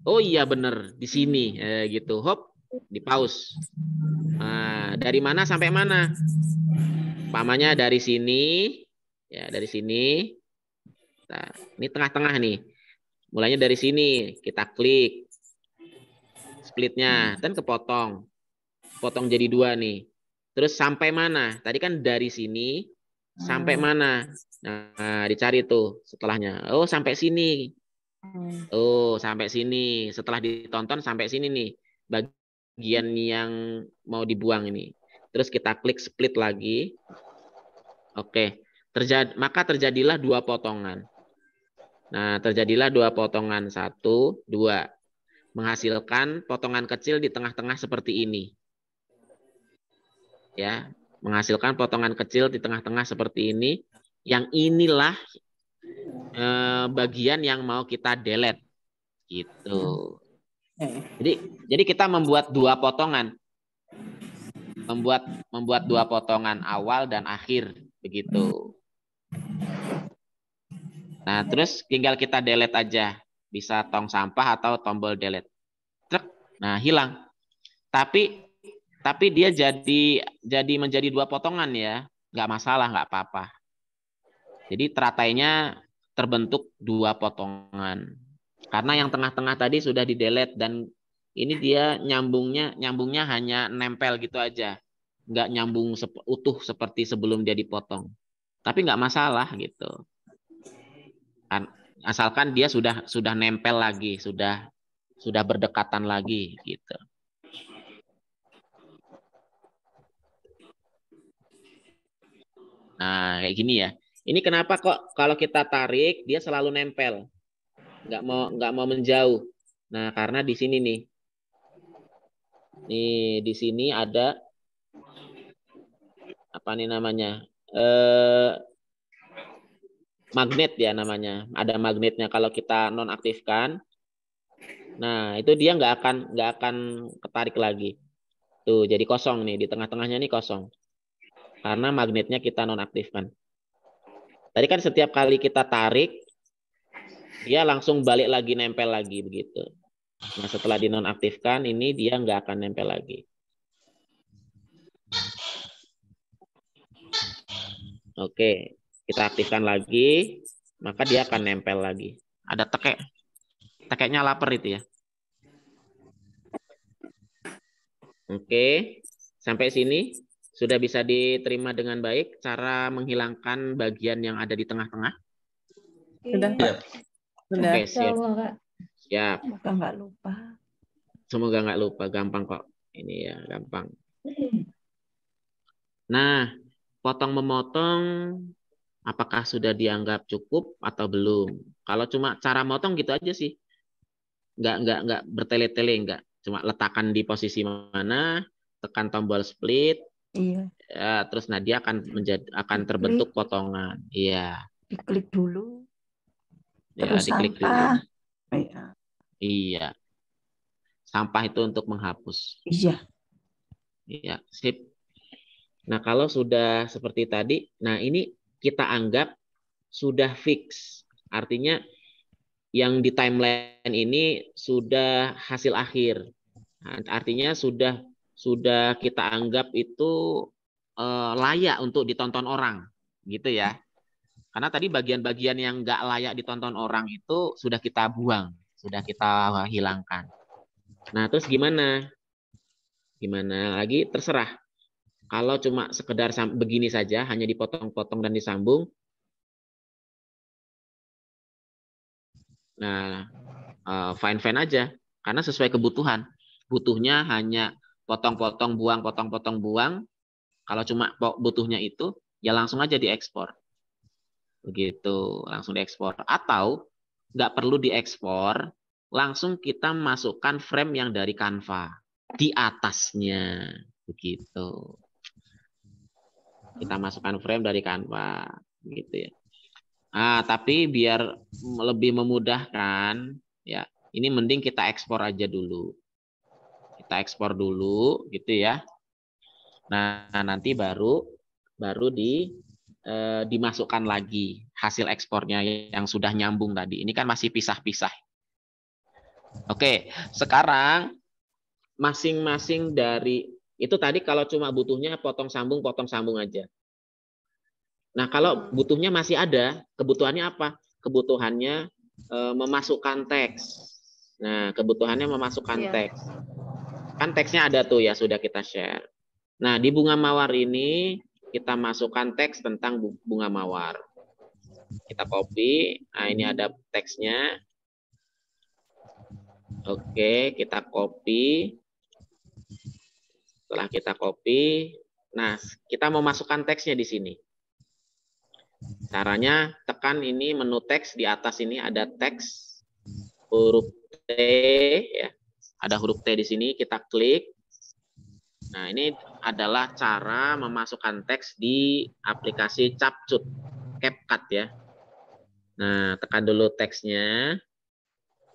Oh iya bener di sini gitu. Hop, di pause. Dari mana sampai mana? Umpamanya dari sini, ya dari sini. Nah, ini tengah-tengah nih. Mulainya dari sini, kita klik splitnya, dan kepotong. Potong jadi 2 nih. Terus sampai mana? Tadi kan dari sini sampai mana? Nah, dicari tuh setelahnya. Oh, sampai sini. Oh, sampai sini. Setelah ditonton sampai sini nih. Bagian yang mau dibuang ini. Terus kita klik split lagi. Oke. Maka terjadilah 2 potongan. Nah, terjadilah 2 potongan. 1, 2. Menghasilkan potongan kecil di tengah-tengah seperti ini. Ya, menghasilkan potongan kecil di tengah-tengah seperti ini. Yang inilah bagian yang mau kita delete. Gitu. Jadi kita membuat 2 potongan. Membuat 2 potongan awal dan akhir. Begitu. Nah, terus tinggal kita delete aja. Bisa tong sampah atau tombol delete. Nah, hilang. Tapi dia jadi menjadi 2 potongan ya. Nggak masalah, nggak apa-apa. Jadi teratainya terbentuk 2 potongan. Karena yang tengah-tengah tadi sudah di-delete dan ini dia nyambungnya hanya nempel gitu aja. Nggak nyambung utuh seperti sebelum dia dipotong. Tapi nggak masalah gitu. Asalkan dia sudah nempel lagi, sudah berdekatan lagi gitu. Nah, kayak gini ya. Ini kenapa kok kalau kita tarik dia selalu nempel. Nggak mau menjauh. Nah, karena di sini nih. Nih, di sini ada apa nih namanya? Magnet ya namanya. Ada magnetnya kalau kita nonaktifkan. Nah, itu dia nggak akan ketarik lagi. Tuh, jadi kosong nih. Di tengah-tengahnya nih kosong. Karena magnetnya kita nonaktifkan. Tadi kan setiap kali kita tarik, dia langsung balik lagi, nempel lagi begitu. Nah, setelah dinonaktifkan, ini dia nggak akan nempel lagi. Oke, kita aktifkan lagi. maka dia akan nempel lagi. Ada tekeknya lapar itu ya. Oke, sampai sini sudah bisa diterima dengan baik cara menghilangkan bagian yang ada di tengah-tengah? Sudah, Pak. Sudah. Oke, siap. Kak. Siap. Semoga nggak lupa. Semoga nggak lupa, gampang kok. Ini ya, gampang. Nah, potong memotong apakah sudah dianggap cukup atau belum? Kalau cuma cara motong gitu aja sih. Nggak bertele-tele, nggak. Cuma letakkan di posisi mana, tekan tombol split, Iya. ya, terus nah dia akan terbentuk potongan. Iya. Diklik dulu. Ya, Terus diklik sampah. dulu. Iya. Sampah itu untuk menghapus. Iya. Iya, sip. Nah, kalau sudah seperti tadi, nah ini kita anggap sudah fix. Artinya yang di timeline ini sudah hasil akhir. Nah, artinya sudah kita anggap itu layak untuk ditonton orang, gitu ya. Karena tadi bagian-bagian yang nggak layak ditonton orang itu sudah kita buang, sudah kita hilangkan. Nah, terus gimana? Gimana lagi? Terserah. Kalau cuma sekedar begini saja, hanya dipotong-potong dan disambung, nah fine-fine aja. Karena sesuai kebutuhan. Butuhnya hanya potong-potong buang. Kalau cuma butuhnya itu, ya langsung aja diekspor. Begitu, langsung diekspor. Atau nggak perlu diekspor, langsung kita masukkan frame yang dari Canva di atasnya. Begitu. Kita masukkan frame dari Canva, gitu ya. Tapi biar lebih memudahkan, ya ini mending kita ekspor aja dulu. Kita ekspor dulu, gitu ya. Nah, nanti baru dimasukkan lagi hasil ekspornya yang sudah nyambung tadi. Ini kan masih pisah-pisah. Oke, sekarang masing-masing dari itu tadi kalau cuma butuhnya potong sambung aja. Nah, kalau butuhnya masih ada, kebutuhannya apa? Kebutuhannya memasukkan teks. Nah, kebutuhannya memasukkan teks. Kan teksnya ada tuh ya, sudah kita share. Nah, di bunga mawar ini kita masukkan teks tentang bunga mawar. Kita copy. Nah, ini ada teksnya. Oke, kita copy. Setelah kita copy, nah kita mau masukkan teksnya di sini. Caranya tekan ini menu teks, di atas ini ada teks huruf T ya. Ada huruf T di sini, kita klik. Nah, ini adalah cara memasukkan teks di aplikasi Capcut, CapCut ya. Nah, tekan dulu teksnya.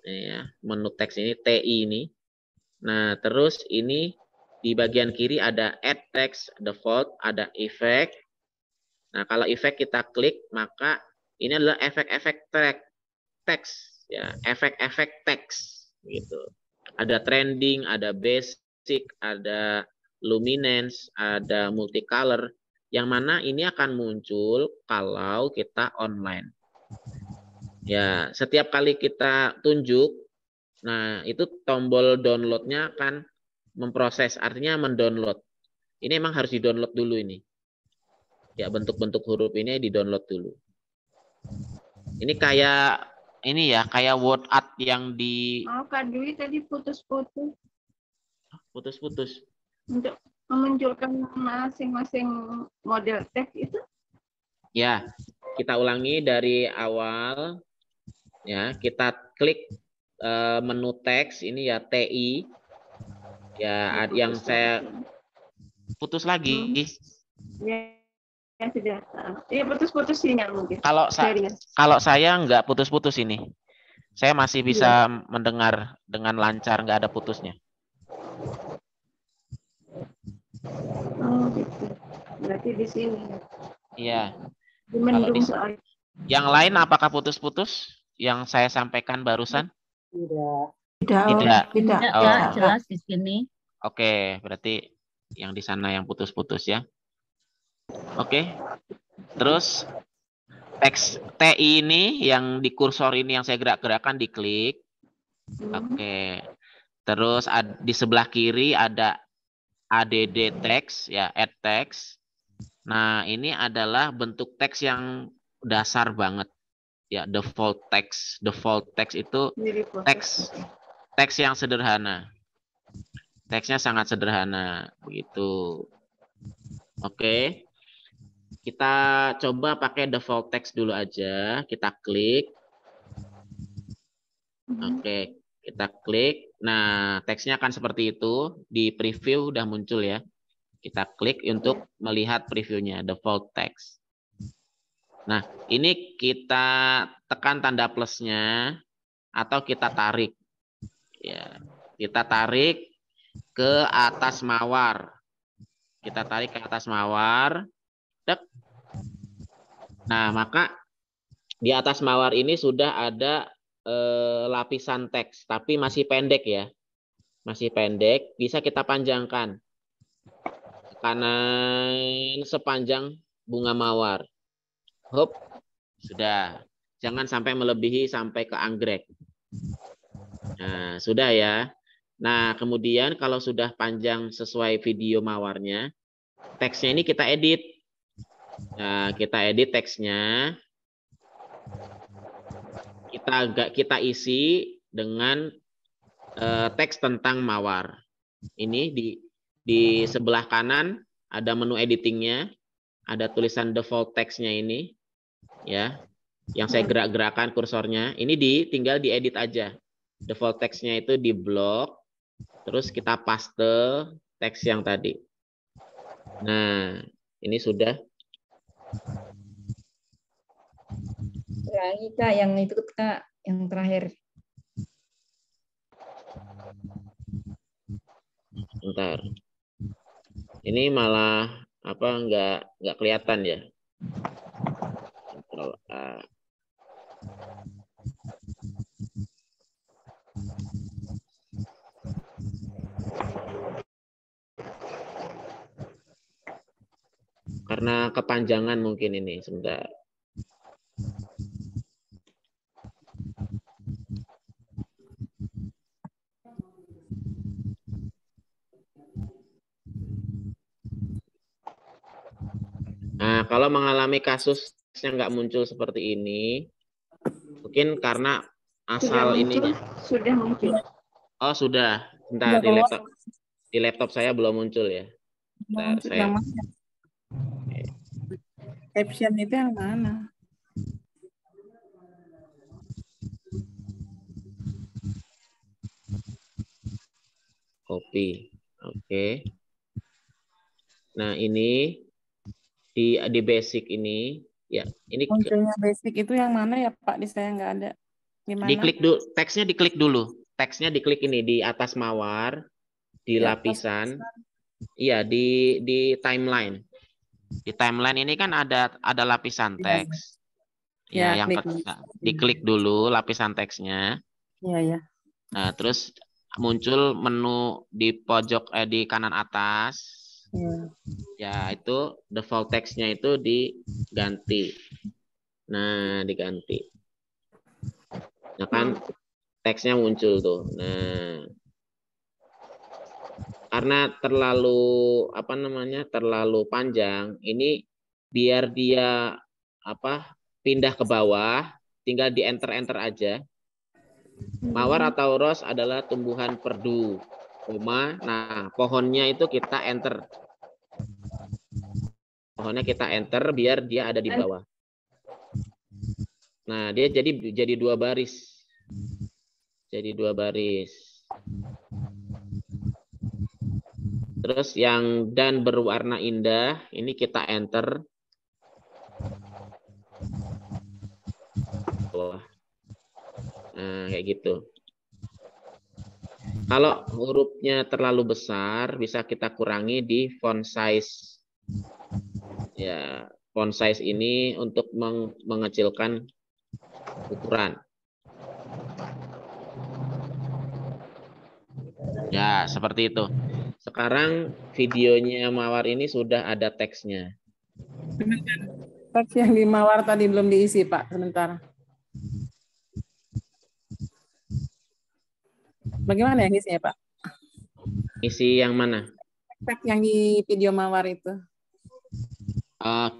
Ya, menu teks ini TI ini. Nah, terus ini di bagian kiri ada add text, default, ada effect. Nah, kalau effect kita klik, maka ini adalah efek-efek teks, ya, efek-efek teks, gitu. Ada trending, ada basic, ada luminance, ada multicolor, yang mana ini akan muncul kalau kita online. Ya, setiap kali kita tunjuk, nah itu tombol downloadnya akan memproses, artinya mendownload. Ini emang harus di-download dulu ini. Ya, bentuk-bentuk huruf ini di-download dulu. Ini kayak ini ya, kayak word art yang di Kak Dwi tadi putus-putus. Putus-putus. Untuk memunculkan masing-masing model teks itu? Ya, kita ulangi dari awal. Ya, kita klik menu teks ini ya TI. Ya, yang saya putus lagi. Ya sudah. Iya putus-putus sinyal mungkin. Kalau saya nggak putus-putus ini. Saya masih bisa mendengar dengan lancar, nggak ada putusnya. Oh gitu. Berarti di sini. Iya. Kalau di yang lain apakah putus-putus? Yang saya sampaikan barusan? Tidak. Jelas di sini. Oke, berarti yang di sana yang putus-putus ya. Oke. Terus Teks TI ini yang di kursor ini yang saya gerak-gerakan diklik. Oke. Terus di sebelah kiri ada ADD text ya, add text. Nah, ini adalah bentuk teks yang dasar banget. Ya, default text. Default text itu teks yang sederhana. Teksnya sangat sederhana begitu. Oke. Kita coba pakai default text dulu aja. Kita klik. Oke, kita klik. Nah, teksnya akan seperti itu. Di preview udah muncul ya. Kita klik untuk melihat previewnya, default text. Nah, ini kita tekan tanda plusnya atau kita tarik. Ya, kita tarik ke atas mawar. Kita tarik ke atas mawar. Nah, maka di atas mawar ini sudah ada lapisan teks, tapi masih pendek ya. Masih pendek, bisa kita panjangkan. Kanan sepanjang bunga mawar. Hop, sudah. Jangan sampai melebihi sampai ke anggrek. Nah, sudah ya. Nah, kemudian kalau sudah panjang sesuai video mawarnya, teksnya ini kita edit. Nah, kita edit teksnya. Kita isi dengan teks tentang mawar. Ini di sebelah kanan ada menu editingnya, ada tulisan default text-nya ini, ya, yang saya gerak-gerakan kursornya. Ini tinggal diedit aja. Default text-nya itu di blok, terus kita paste teks yang tadi. Nah, ini sudah. Ulangi Kak, yang itu Kak, yang terakhir. Bentar. Ini malah apa nggak kelihatan ya? Ctrl A. Karena kepanjangan mungkin ini sebentar. Nah, kalau mengalami kasus yang nggak muncul seperti ini, mungkin karena asal ininya. Sudah muncul. Oh, sudah. Bentar, di laptop saya belum muncul ya. Bentar, saya. Caption itu yang mana? Copy. Oke. Nah, ini di basic ini ya, ini munculnya basic itu yang mana ya Pak? Di saya nggak ada. Gimana? Diklik dulu, teksnya diklik dulu. Teksnya diklik ini di atas mawar, di lapisan. Iya, di timeline. Di timeline ini kan ada lapisan teks. Ya, yang diklik dulu lapisan teksnya. Iya, ya. Nah, terus muncul menu di pojok di kanan atas. Ya, itu default text-nya itu diganti. Nah, diganti. Nah, kan teksnya muncul tuh. Nah, karena terlalu panjang, ini biar dia pindah ke bawah, tinggal di enter aja. Mawar atau ros adalah tumbuhan perdu. Nah, pohonnya itu kita enter. Pohonnya kita enter biar dia ada di bawah. Nah, dia jadi 2 baris. Jadi 2 baris. Terus yang dan berwarna indah, ini kita enter. Nah, kayak gitu. Kalau hurufnya terlalu besar, bisa kita kurangi di font size. Ya, font size ini untuk mengecilkan ukuran. Ya, seperti itu. Sekarang videonya Mawar ini sudah ada teksnya. Teks yang di Mawar tadi belum diisi, Pak. Sebentar. Bagaimana yang isinya, Pak? Isi yang mana? Teks yang di video Mawar itu.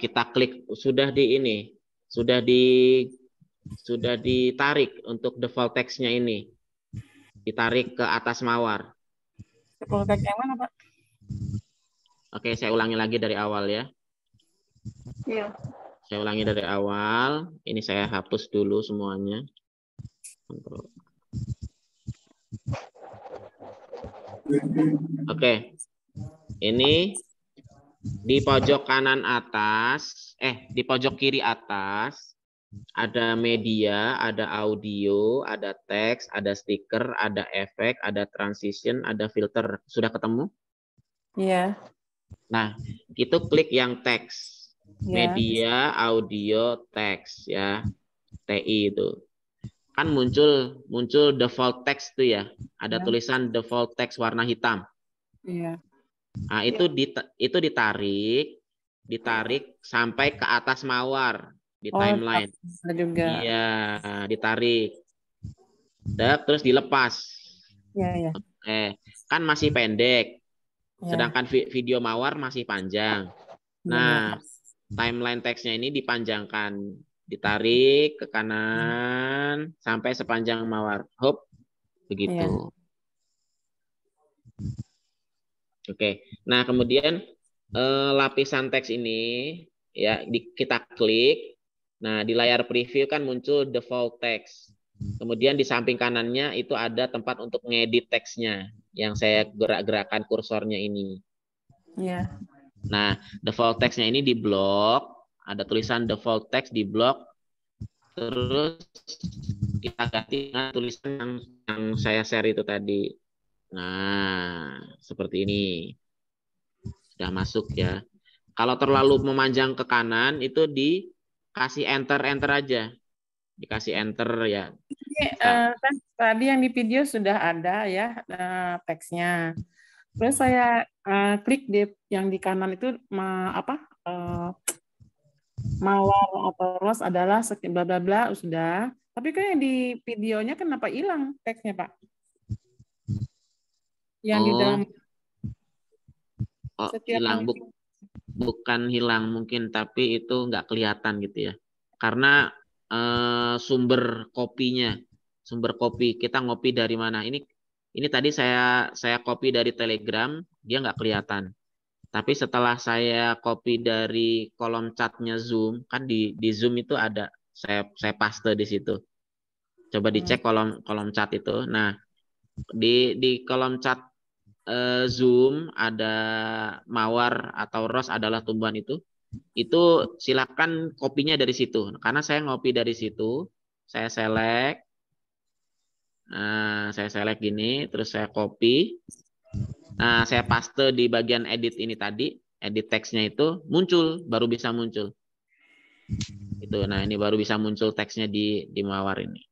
Kita klik sudah di ini, sudah ditarik untuk default text-nya ini. Ditarik ke atas Mawar. Default text yang mana, Pak? Oke, saya ulangi lagi dari awal ya. Iya. Saya ulangi dari awal. Ini saya hapus dulu semuanya. Oke. Ini di pojok kanan atas, di pojok kiri atas, ada media, ada audio, ada teks, ada stiker, ada efek, ada transition, ada filter. Sudah ketemu? Iya. Nah, itu klik yang teks. Ya. Media, audio, teks ya. TI itu. Kan muncul default text tuh ya. Ada tulisan default text warna hitam. Iya. Nah, itu ditarik sampai ke atas Mawar di timeline. Juga. Iya, ditarik. Terus dilepas. Iya. Kan masih pendek. Ya. Sedangkan video Mawar masih panjang. Nah, timeline teksnya ini dipanjangkan, ditarik ke kanan sampai sepanjang Mawar. Hop, begitu. Oke. Nah, kemudian lapisan teks ini ya kita klik. Nah, di layar preview kan muncul default text. Kemudian di samping kanannya itu ada tempat untuk ngedit teksnya yang saya gerak-gerakan kursornya ini. Iya. Nah, default text-nya ini di blok, ada tulisan default text di blok, terus kita ganti dengan tulisan yang saya share itu tadi. Nah, seperti ini. Sudah masuk ya. Kalau terlalu memanjang ke kanan, itu dikasih enter aja. Dikasih enter ya. Kan tadi yang di video sudah ada ya teksnya. Terus saya klik yang di kanan itu Mawar atau ROS adalah sekian bla bla bla sudah. Tapi kan yang di videonya kenapa hilang teksnya, Pak? Yang di dalam hilang bukan hilang mungkin, tapi itu nggak kelihatan gitu ya. Karena sumber kopi kita ngopi dari mana? Ini tadi saya copy dari Telegram, dia nggak kelihatan. Tapi setelah saya copy dari kolom chatnya Zoom, kan di Zoom itu ada, saya paste di situ. Coba dicek kolom chat itu. Nah, di kolom chat Zoom ada Mawar atau ROS adalah tumbuhan itu silakan kopinya dari situ. Karena saya ngopi dari situ, saya select. Nah, saya select gini, terus saya copy. Nah, saya paste di bagian edit ini tadi, edit teksnya itu baru bisa muncul. Itu. Nah, ini baru bisa muncul teksnya di Mawar ini.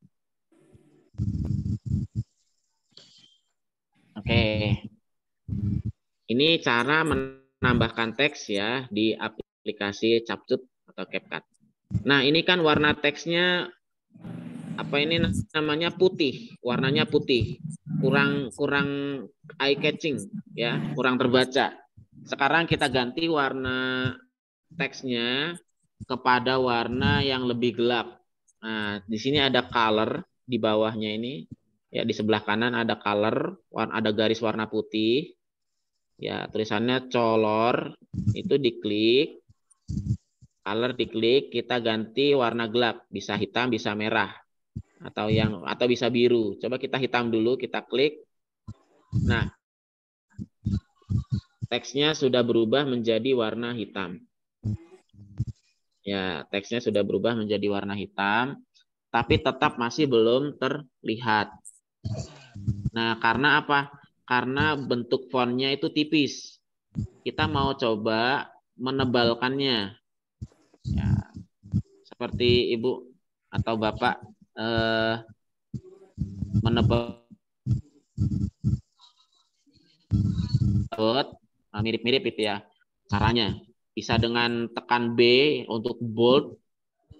Oke. Ini cara menambahkan teks ya di aplikasi Capcut atau CapCut. Nah, ini kan warna teksnya namanya putih, warnanya putih, kurang eye catching ya, kurang terbaca. Sekarang kita ganti warna teksnya kepada warna yang lebih gelap. Nah, di sini ada color di bawahnya ini ya, di sebelah kanan ada color, ada garis warna putih ya, tulisannya color, itu diklik, color diklik, kita ganti warna gelap, bisa hitam bisa merah atau bisa biru. Coba kita hitam dulu, kita klik. Nah, teksnya sudah berubah menjadi warna hitam. Ya, teksnya sudah berubah menjadi warna hitam, tapi tetap masih belum terlihat. Nah, karena apa? Karena bentuk fontnya itu tipis. Kita mau coba menebalkannya. Ya, seperti Ibu atau Bapak menebal mirip-mirip itu ya caranya. Bisa dengan tekan B untuk bold.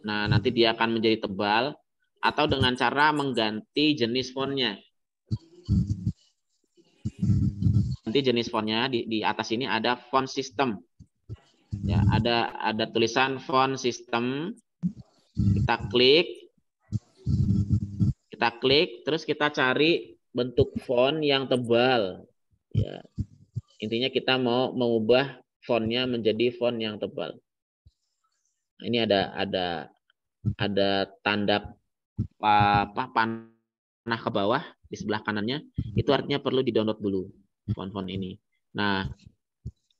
Nah, nanti dia akan menjadi tebal. Atau dengan cara mengganti jenis fontnya. Nanti jenis fontnya di atas ini ada font system. Ya, ada tulisan font system. Kita klik, terus kita cari bentuk font yang tebal. Ya, intinya kita mau mengubah fontnya menjadi font yang tebal. Ini ada tanda panah ke bawah di sebelah kanannya. Itu artinya perlu di-download dulu font-font ini. Nah,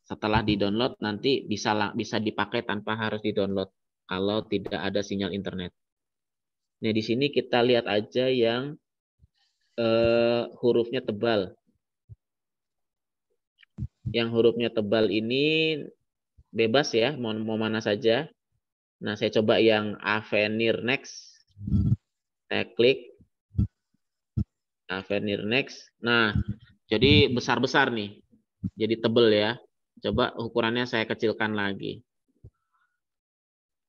setelah di-download nanti bisa dipakai tanpa harus di-download kalau tidak ada sinyal internet. Nah, di sini kita lihat aja yang hurufnya tebal. Yang hurufnya tebal ini bebas ya, mau mana saja. Nah, saya coba yang Avenir Next. Saya klik Avenir Next. Nah, jadi besar-besar nih. Jadi tebal ya. Coba ukurannya saya kecilkan lagi.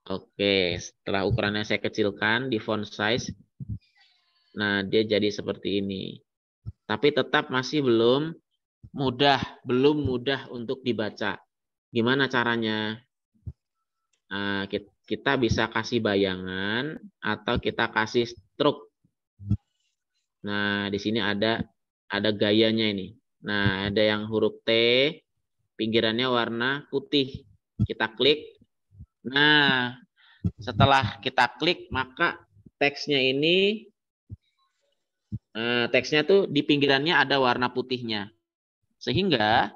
Oke, setelah ukurannya saya kecilkan di font size. Nah, dia jadi seperti ini. Tapi tetap masih belum mudah untuk dibaca. Gimana caranya? Nah, kita bisa kasih bayangan atau kita kasih stroke. Nah, di sini ada gayanya ini. Nah, ada yang huruf T, pinggirannya warna putih. Kita klik. Nah, setelah kita klik, maka teksnya ini, teksnya tuh di pinggirannya ada warna putihnya. Sehingga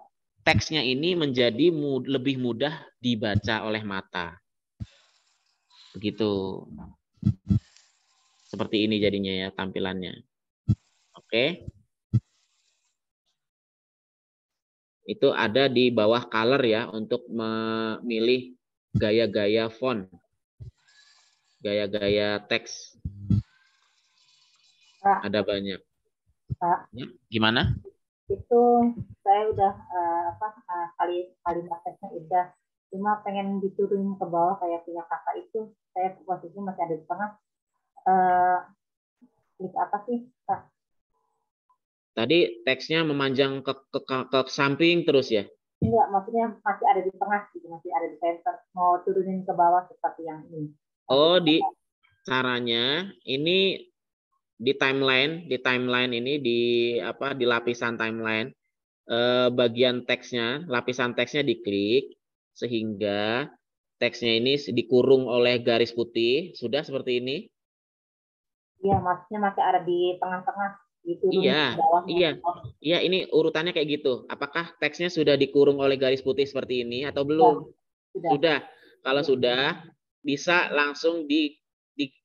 teksnya ini menjadi lebih mudah dibaca oleh mata. Begitu. Seperti ini jadinya ya tampilannya. Oke. Itu ada di bawah color ya untuk memilih gaya-gaya font. Gaya-gaya teks. Pak, ada banyak. Pak, Ya, gimana? Itu saya udah kalimat teksnya udah, cuma pengen diturunin ke bawah kayak punya kakak itu. Saya posisinya masih ada di tengah. Klik apa sih, Pak? Tadi teksnya memanjang ke samping terus ya? Enggak, maksudnya masih ada di tengah gitu, masih ada di center. Mau turunin ke bawah seperti yang ini. Oh, di caranya ini di timeline ini di lapisan timeline, bagian teksnya, lapisan teksnya diklik sehingga teksnya ini dikurung oleh garis putih. Sudah seperti ini? Iya, maksudnya masih ada di tengah-tengah. Iya, ini urutannya kayak gitu. Apakah teksnya sudah dikurung oleh garis putih seperti ini atau belum? Sudah. Kalau sudah, bisa langsung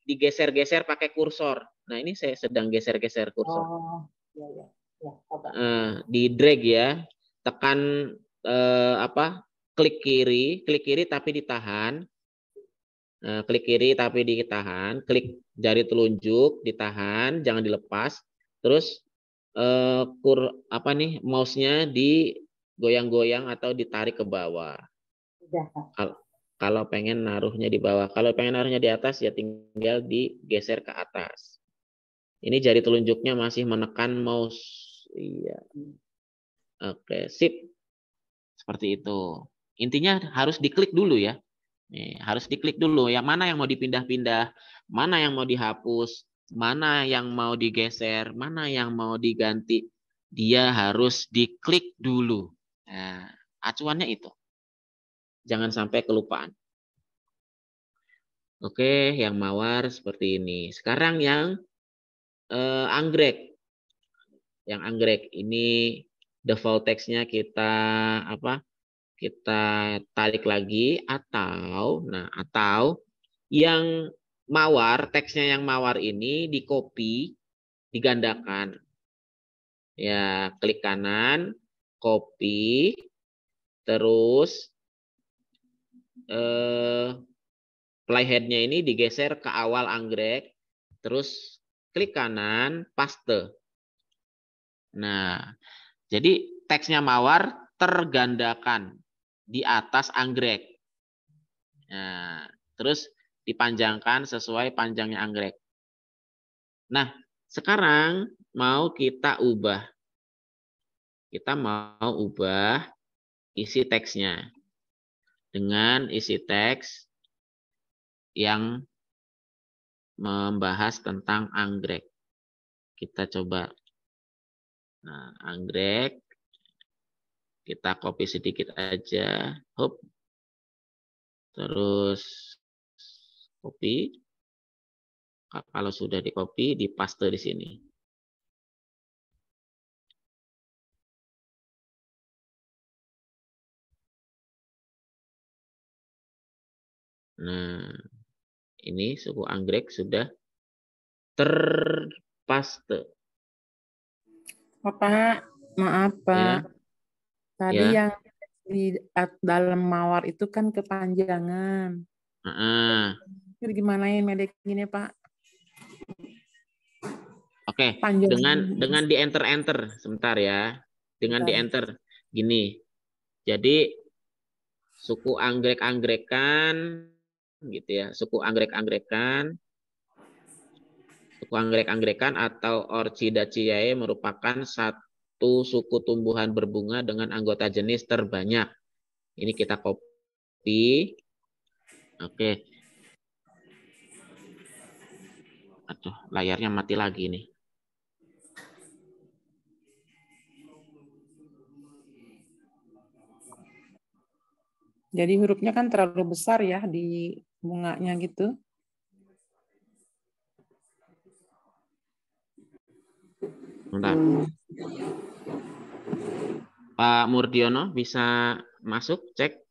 digeser-geser pakai kursor. Nah, ini saya sedang geser-geser kursor. Di drag ya, tekan klik kiri tapi ditahan. Klik kiri tapi ditahan, klik jari telunjuk ditahan, jangan dilepas. Terus mouse-nya digoyang-goyang atau ditarik ke bawah. Kalau pengen naruhnya di bawah, kalau pengen naruhnya di atas ya tinggal digeser ke atas. Ini jari telunjuknya masih menekan mouse. Iya. Oke, sip. Seperti itu. Intinya harus diklik dulu ya. Nih, harus diklik dulu. Yang mana yang mau dipindah-pindah, mana yang mau dihapus, mana yang mau digeser, mana yang mau diganti. Dia harus diklik dulu. Nah, acuannya itu. Jangan sampai kelupaan. Oke, yang mawar seperti ini. Sekarang yang anggrek. Yang anggrek ini default text-nya kita tarik lagi atau yang mawar, teksnya yang mawar ini di copy, digandakan. Ya, klik kanan, copy, terus playhead-nya ini digeser ke awal anggrek, terus klik kanan, paste. Nah, jadi teksnya mawar tergandakan di atas anggrek. Nah, terus dipanjangkan sesuai panjangnya anggrek. Nah, sekarang mau kita ubah. Kita mau ubah isi teksnya dengan isi teks yang membahas tentang anggrek. Kita coba. Nah, anggrek kita copy sedikit aja. Hop. Terus copy. Kalau sudah di copy, di paste di sini. Nah, ini suku anggrek sudah terpaste. Pak, maaf Pak. Ya, Tadi ya. yang di dalam mawar itu kan kepanjangan. Itu gimana ya medek gini Pak? Oke, Panjang. dengan di enter sebentar ya. Dengan di enter gini. Jadi suku anggrek-anggrekan gitu ya. Suku anggrek-anggrekan atau Orchidaceae merupakan satu suku tumbuhan berbunga dengan anggota jenis terbanyak. Ini kita copy. Oke. Aduh, layarnya mati lagi nih. Jadi hurufnya kan terlalu besar ya di bunganya gitu. Bentar. Pak Murdiono bisa masuk cek.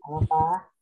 Halo Pak.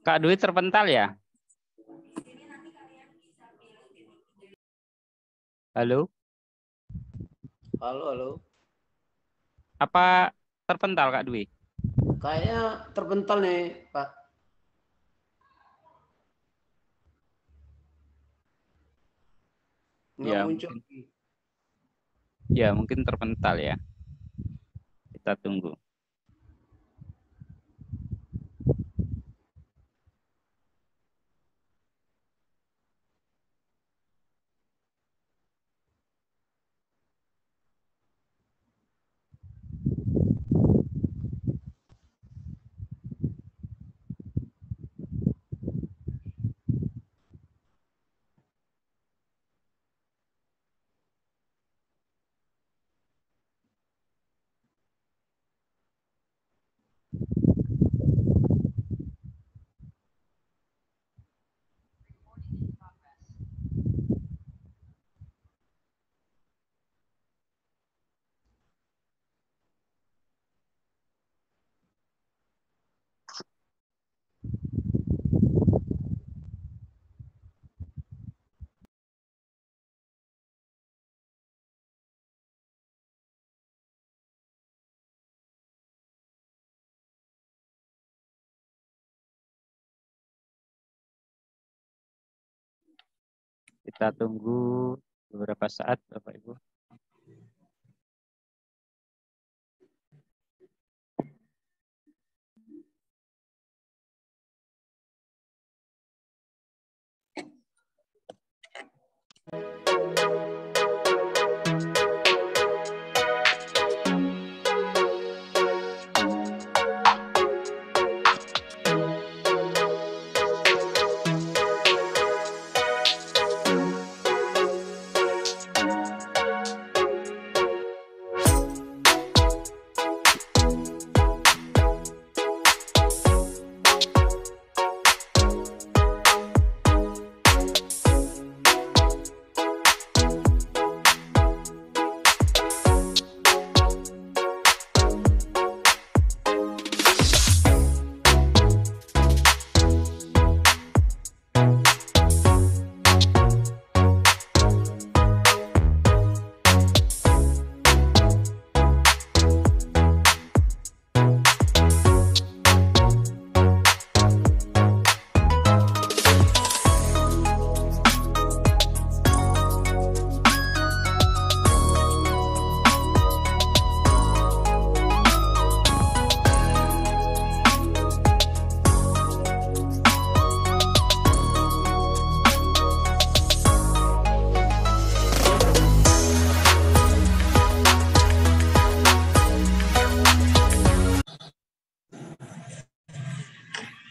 Kak Dwi terpental ya? Halo? Halo, halo. Apa terpental Kak Dwi? Kayaknya terpental nih, Pak. Nggak Ya, muncul. mungkin terpental ya. Kita tunggu. Kita tunggu beberapa saat, Bapak Ibu.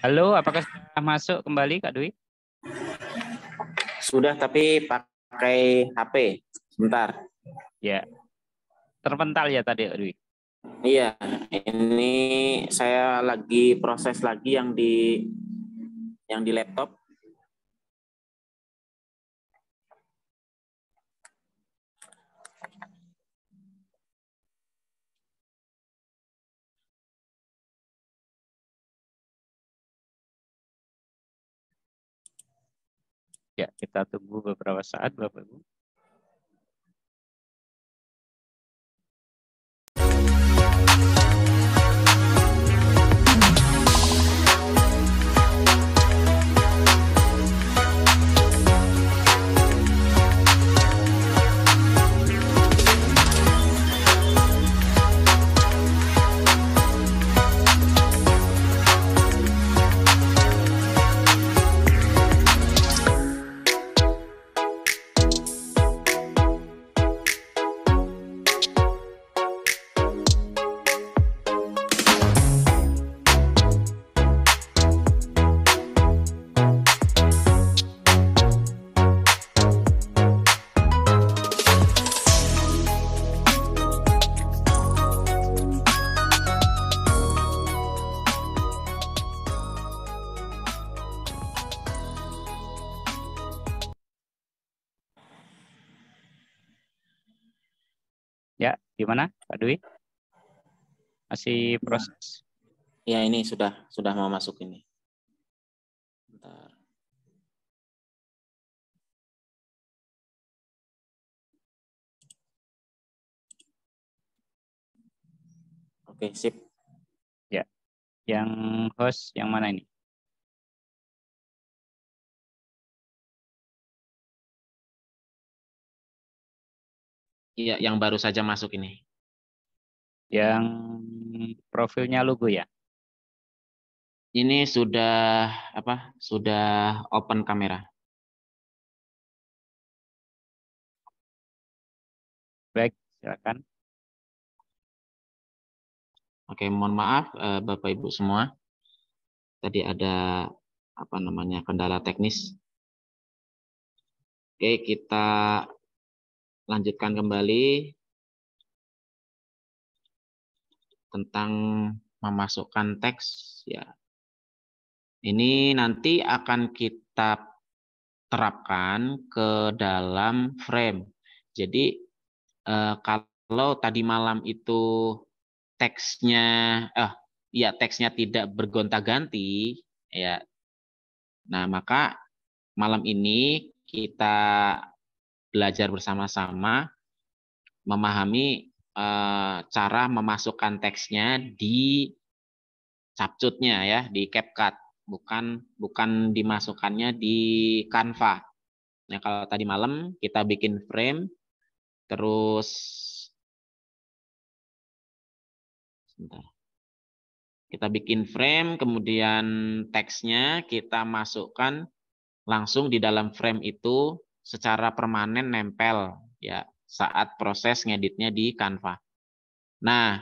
Halo, apakah sudah masuk kembali Kak Dwi? Sudah, tapi pakai HP. Sebentar. Ya, terpental ya tadi Kak Dwi? Iya, ini saya lagi proses lagi yang di laptop. Ya, kita tunggu beberapa saat Bapak Ibu. Ya, gimana Pak Dwi? Masih proses? Ya, ini sudah mau masuk ini. Bentar. Oke, sip. Ya, yang host yang mana ini? Iya, yang baru saja masuk ini. Yang profilnya logo ya? Ini sudah Sudah open kamera. Baik, silakan. Oke, mohon maaf Bapak Ibu semua. Tadi ada kendala teknis. Oke, kita lanjutkan kembali tentang memasukkan teks ya. Ini nanti akan kita terapkan ke dalam frame. Jadi kalau tadi malam itu teksnya tidak bergonta-ganti ya. Nah, maka malam ini kita belajar bersama-sama memahami cara memasukkan teksnya di CapCut-nya ya, di CapCut, bukan dimasukkannya di Canva. Nah, kalau tadi malam kita bikin frame, terus sebentar. Kita bikin frame, kemudian teksnya kita masukkan langsung di dalam frame itu secara permanen nempel ya saat proses ngeditnya di Canva. Nah,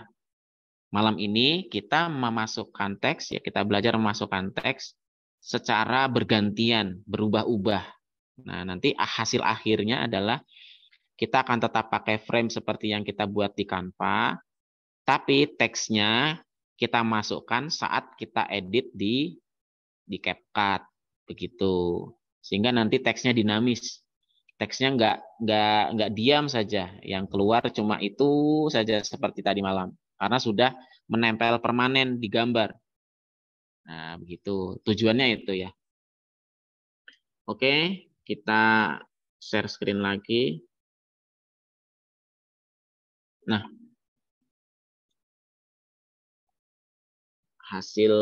malam ini kita memasukkan teks ya, kita belajar memasukkan teks secara bergantian, berubah-ubah. Nah, nanti hasil akhirnya adalah kita akan tetap pakai frame seperti yang kita buat di Canva, tapi teksnya kita masukkan saat kita edit di CapCut begitu. Sehingga nanti teksnya dinamis. Teksnya nggak diam saja, yang keluar cuma itu saja seperti tadi malam. Karena sudah menempel permanen di gambar. Nah, begitu. Tujuannya itu ya. Oke, kita share screen lagi. Nah, hasil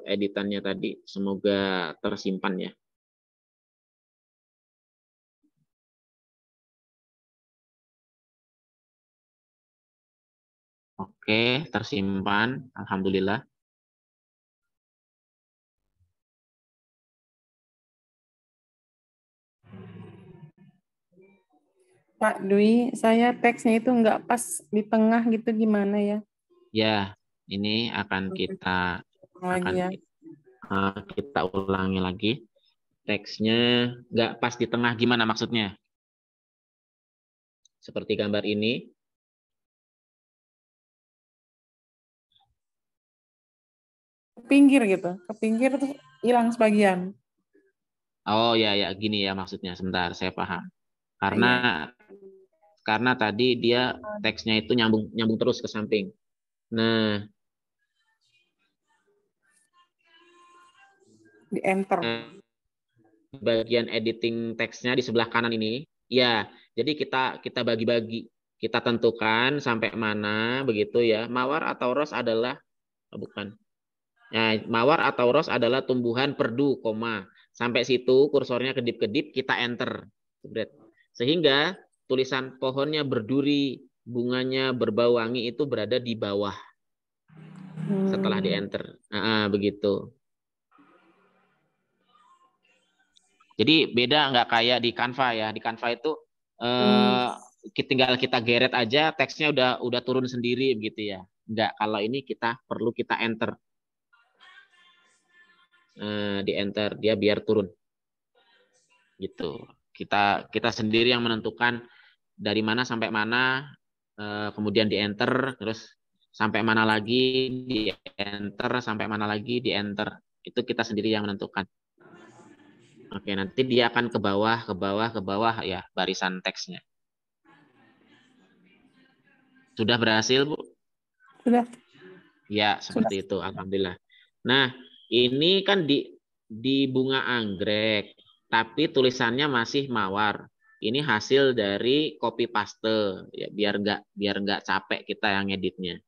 editannya tadi semoga tersimpan ya. Oke, tersimpan. Alhamdulillah. Pak Dwi, saya teksnya itu nggak pas di tengah gitu, gimana ya? Ya, ini akan kita ulangi lagi. Teksnya nggak pas di tengah gimana maksudnya? Seperti gambar ini. Ke pinggir gitu, ke pinggir tuh hilang sebagian. Oh ya gini ya maksudnya. Sebentar, saya paham. Karena tadi dia teksnya itu nyambung terus ke samping. Nah, di enter. Bagian editing teksnya di sebelah kanan ini, ya. Jadi kita bagi-bagi, kita tentukan sampai mana begitu ya. Mawar atau ros adalah bukan. Ya, mawar atau ros adalah tumbuhan perdu, koma. Sampai situ kursornya kedip-kedip, kita enter. Sehingga tulisan pohonnya berduri, bunganya berbau wangi itu berada di bawah. Setelah di enter. Begitu. Jadi beda nggak kayak di Canva ya. Di Canva itu tinggal kita geret aja, teksnya udah turun sendiri begitu ya. Nggak, kalau ini perlu kita enter. Di enter dia biar turun. Gitu. Kita sendiri yang menentukan dari mana sampai mana, kemudian di enter, terus sampai mana lagi di enter, sampai mana lagi di enter. Itu kita sendiri yang menentukan. Oke, nanti dia akan ke bawah ya barisan teksnya. Sudah berhasil, Bu? Sudah. Ya, seperti itu. Alhamdulillah. Nah, ini kan di bunga anggrek, tapi tulisannya masih mawar. Ini hasil dari copy paste ya, biar nggak capek kita yang editnya.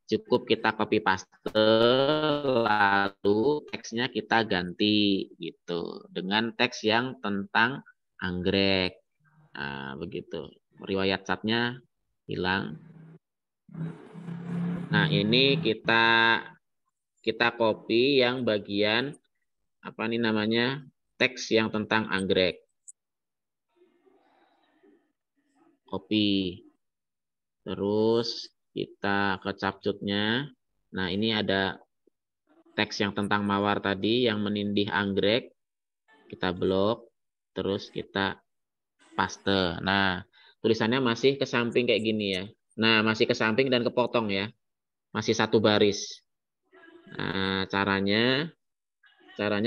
Cukup kita copy paste, lalu teksnya kita ganti gitu dengan teks yang tentang anggrek. Nah, begitu. Riwayat catnya hilang. Nah, ini kita copy yang bagian apa nih namanya? Teks yang tentang anggrek. Copy. Terus kita ke capcutnya. Nah, ini ada teks yang tentang mawar tadi yang menindih anggrek. Kita blok, terus kita paste. Nah, tulisannya masih ke samping kayak gini ya. Nah, masih ke samping dan kepotong ya. Masih satu baris. Nah, caranya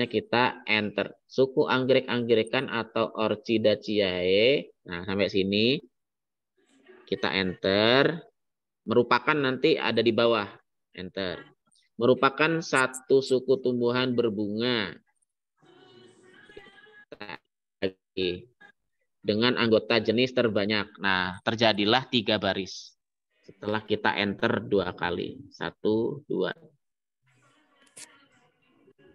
kita enter. Suku anggrek-anggrekan atau Orchidaceae. Nah, sampai sini kita enter. Merupakan nanti ada di bawah. Enter. Merupakan satu suku tumbuhan berbunga. Dengan anggota jenis terbanyak. Nah, terjadilah 3 baris. Setelah kita enter 2 kali. 1, 2.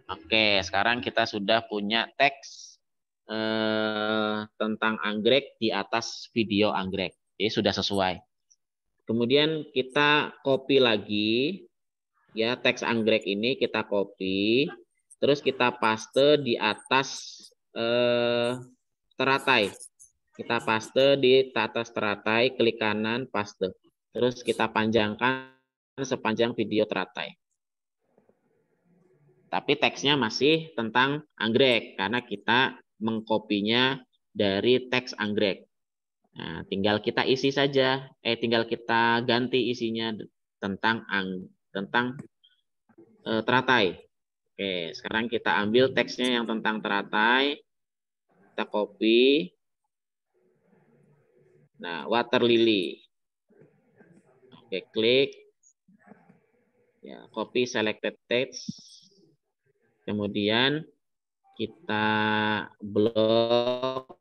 Oke, sekarang kita sudah punya teks tentang anggrek di atas video anggrek. Jadi sudah sesuai. Kemudian kita copy lagi, ya teks anggrek ini kita copy, terus kita paste di atas teratai. Kita paste di atas teratai, klik kanan, paste. Terus kita panjangkan sepanjang video teratai. Tapi teksnya masih tentang anggrek, karena kita mengkopinya dari teks anggrek. Nah, tinggal kita isi saja, tinggal kita ganti isinya tentang teratai. Oke, sekarang kita ambil teksnya yang tentang teratai, kita copy. Nah, water lily. Oke, klik. Ya, copy selected text. Kemudian kita blok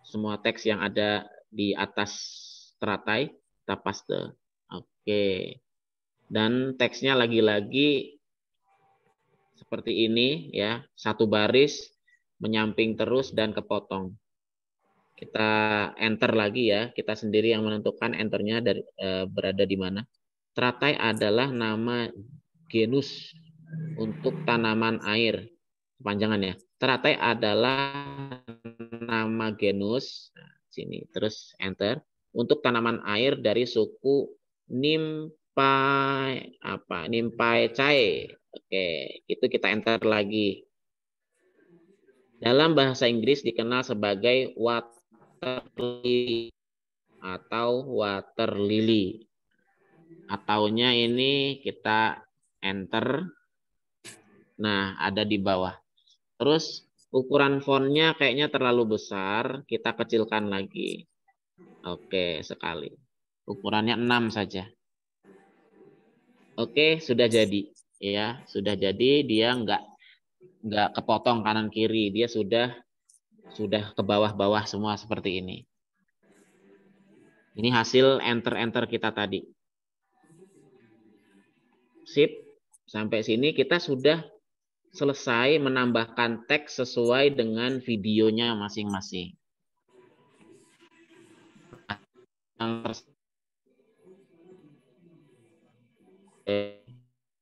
semua teks yang ada di atas teratai, kita paste. Oke. Dan teksnya lagi-lagi seperti ini ya, satu baris, menyamping terus dan kepotong. Kita enter lagi ya, kita sendiri yang menentukan enternya dari berada di mana. Teratai adalah nama genus untuk tanaman air. Kepanjangan ya. Teratai adalah nama genus, nah, sini terus enter, untuk tanaman air dari suku Nymphaeaceae. Oke, itu kita enter lagi. Dalam bahasa Inggris dikenal sebagai water lily atau water lily. Ataunya ini kita enter. Nah, ada di bawah. Terus ukuran fontnya kayaknya terlalu besar, kita kecilkan lagi. Oke, sekali. Ukurannya 6 saja. Oke, sudah jadi. Ya, sudah jadi, dia nggak kepotong kanan kiri, dia sudah ke bawah-bawah semua seperti ini. Ini hasil enter kita tadi. Sip. Sampai sini kita sudah selesai menambahkan teks sesuai dengan videonya masing-masing.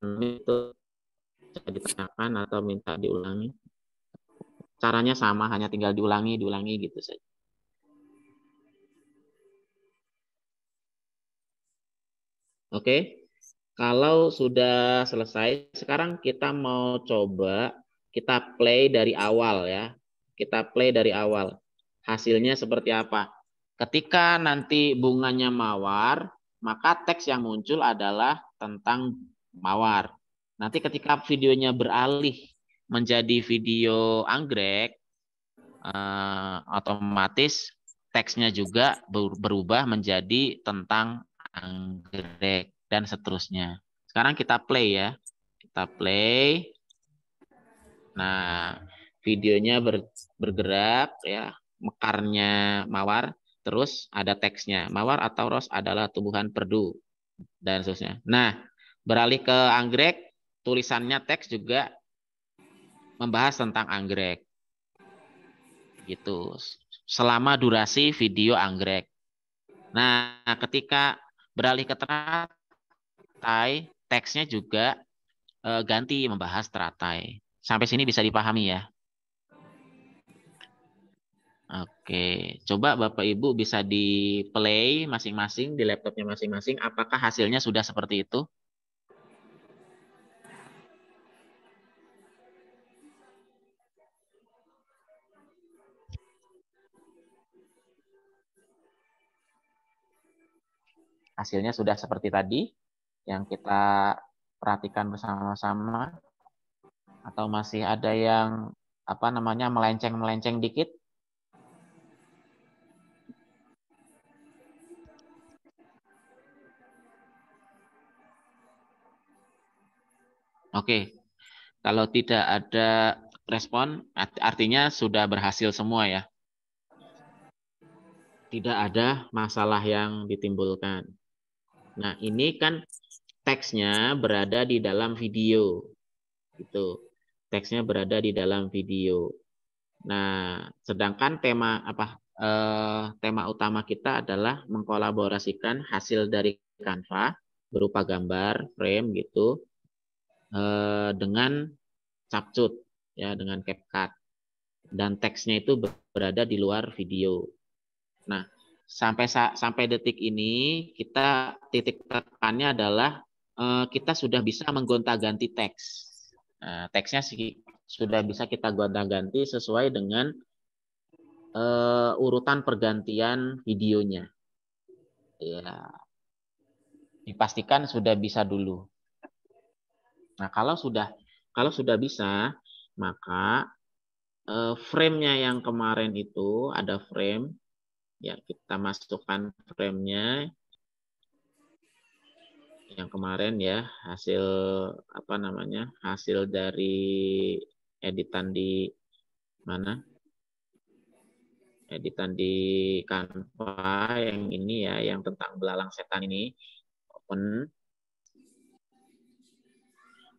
Itu bisa ditekan atau minta diulangi. Caranya sama, hanya tinggal diulangi gitu saja. Oke. Kalau sudah selesai, sekarang kita mau coba kita play dari awal ya. Kita play dari awal. Hasilnya seperti apa? Ketika nanti bunganya mawar, maka teks yang muncul adalah tentang mawar. Nanti ketika videonya beralih menjadi video anggrek, otomatis teksnya juga berubah menjadi tentang anggrek dan seterusnya. Sekarang kita play ya. Kita play. Nah, videonya bergerak ya, mekarnya mawar, terus ada teksnya. Mawar atau ros adalah tumbuhan perdu dan seterusnya. Nah, beralih ke anggrek, tulisannya teks juga membahas tentang anggrek. Gitu. Selama durasi video anggrek. Nah, ketika beralih ke teratai, teksnya juga ganti membahas teratai. Sampai sini bisa dipahami ya. Oke, coba Bapak Ibu bisa di play masing-masing di laptopnya masing-masing. Apakah hasilnya sudah seperti itu? Hasilnya sudah seperti tadi yang kita perhatikan bersama-sama, atau masih ada yang melenceng dikit? Oke, kalau tidak ada respon, artinya sudah berhasil semua ya. Tidak ada masalah yang ditimbulkan. Nah, ini kan teksnya berada di dalam video. Gitu. Teksnya berada di dalam video. Nah, sedangkan tema utama kita adalah mengkolaborasikan hasil dari Canva berupa gambar, frame gitu, dengan capcut ya, dengan CapCut, dan teksnya itu berada di luar video. Nah, sampai detik ini kita titik tekannya adalah kita sudah bisa menggonta-ganti teks. Nah, teksnya sudah bisa kita gonta-ganti sesuai dengan urutan pergantian videonya. Ya, dipastikan sudah bisa dulu. Nah, kalau sudah bisa, maka frame-nya yang kemarin itu ada frame, ya kita masukkan frame-nya yang kemarin ya, hasil dari editan di mana? Editan di Canva yang ini ya, yang tentang belalang setan ini. Open.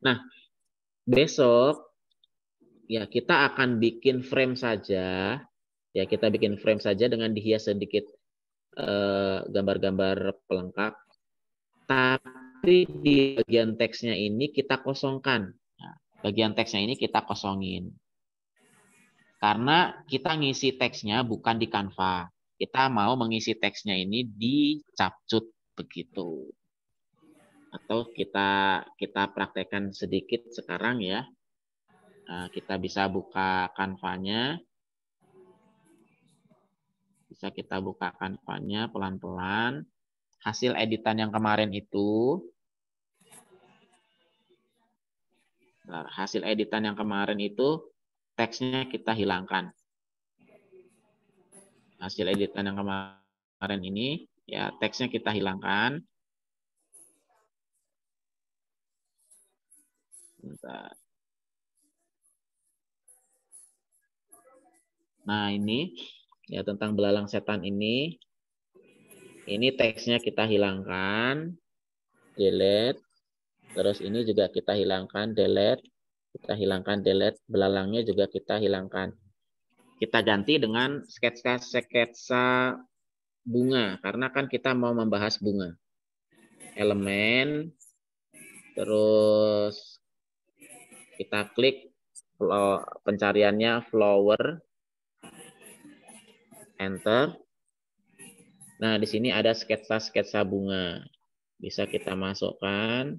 Nah, besok ya kita akan bikin frame saja. Ya, kita bikin frame saja dengan dihias sedikit gambar-gambar pelengkap. Tapi di bagian teksnya ini kita kosongkan. Nah, bagian teksnya ini kita kosongin. Karena kita ngisi teksnya bukan di Canva. Kita mau mengisi teksnya ini di Capcut begitu. Atau kita praktekkan sedikit sekarang ya. Nah, kita bisa buka Canva-nya. Bisa kita buka Canva-nya pelan-pelan. Hasil editan yang kemarin itu. Nah, hasil editan yang kemarin itu teksnya kita hilangkan. Hasil editan yang kemarin ini ya teksnya kita hilangkan. Bentar. Nah, ini ya tentang belalang setan ini. Ini teksnya kita hilangkan, delete. Terus ini juga kita hilangkan, delete. Kita hilangkan, delete. Belalangnya juga kita hilangkan. Kita ganti dengan sketsa bunga, karena kan kita mau membahas bunga. Elemen, terus kita klik pencariannya flower, enter. Nah, di sini ada sketsa bunga. Bisa kita masukkan.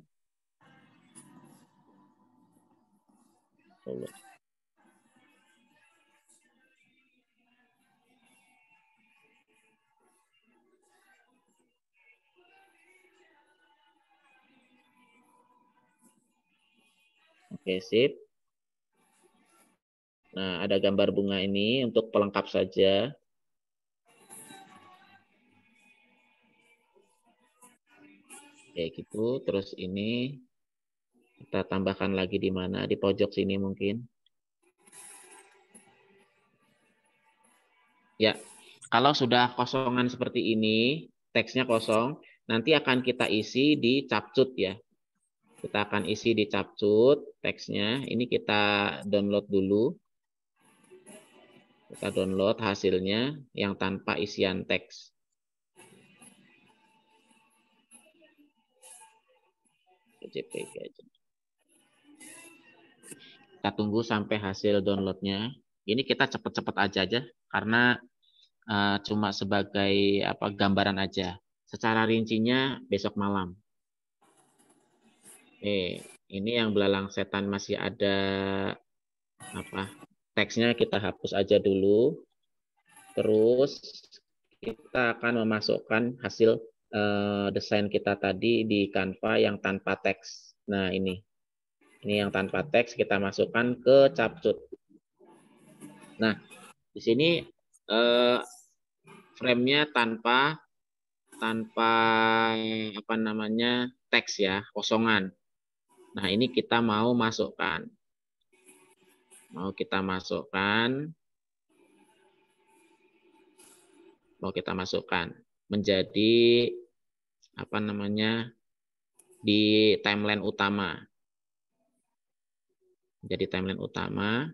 Oke, sip. Nah, ada gambar bunga ini untuk pelengkap saja. Kayak gitu. Terus ini kita tambahkan lagi di mana? Di pojok sini mungkin. Ya, kalau sudah kosongan seperti ini, teksnya kosong, nanti akan kita isi di Capcut ya. Kita akan isi di Capcut teksnya. Ini kita download dulu. Kita download hasilnya yang tanpa isian teks. JPG aja. Kita tunggu sampai hasil downloadnya. Ini kita cepet-cepet aja karena cuma sebagai gambaran aja. Secara rincinya besok malam. Ini yang belalang setan masih ada teksnya, kita hapus aja dulu. Terus kita akan memasukkan hasil desain kita tadi di Canva yang tanpa teks. Nah, ini yang tanpa teks kita masukkan ke Capcut. Nah, di sini frame-nya tanpa teks ya, kosongan. Nah, ini kita mau masukkan. Mau kita masukkan menjadi di timeline utama. Jadi timeline utama.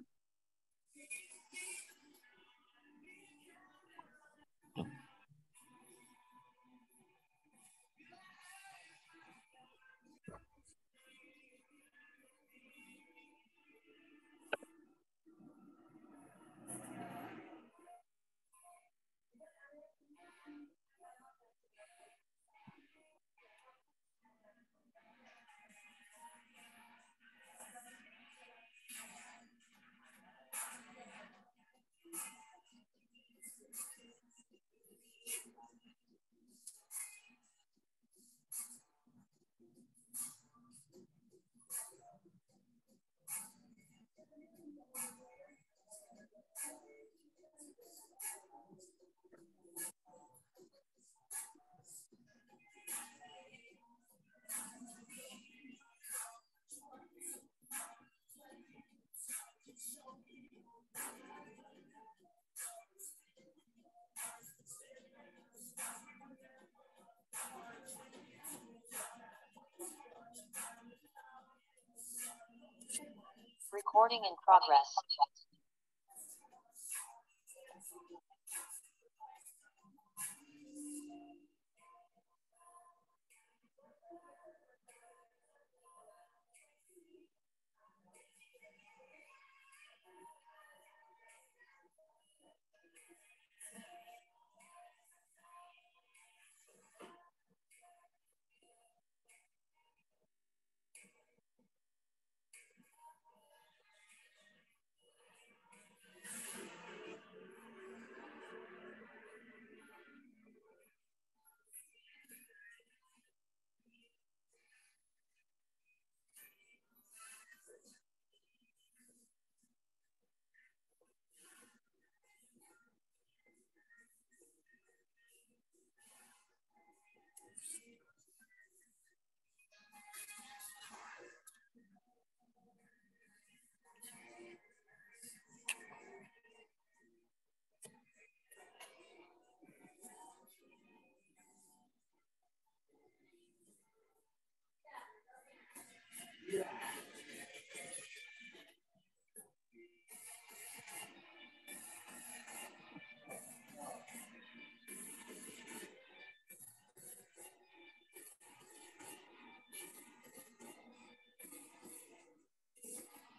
Recording in progress.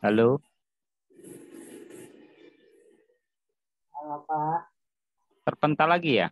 Halo, Halo Pak. terpental lagi ya?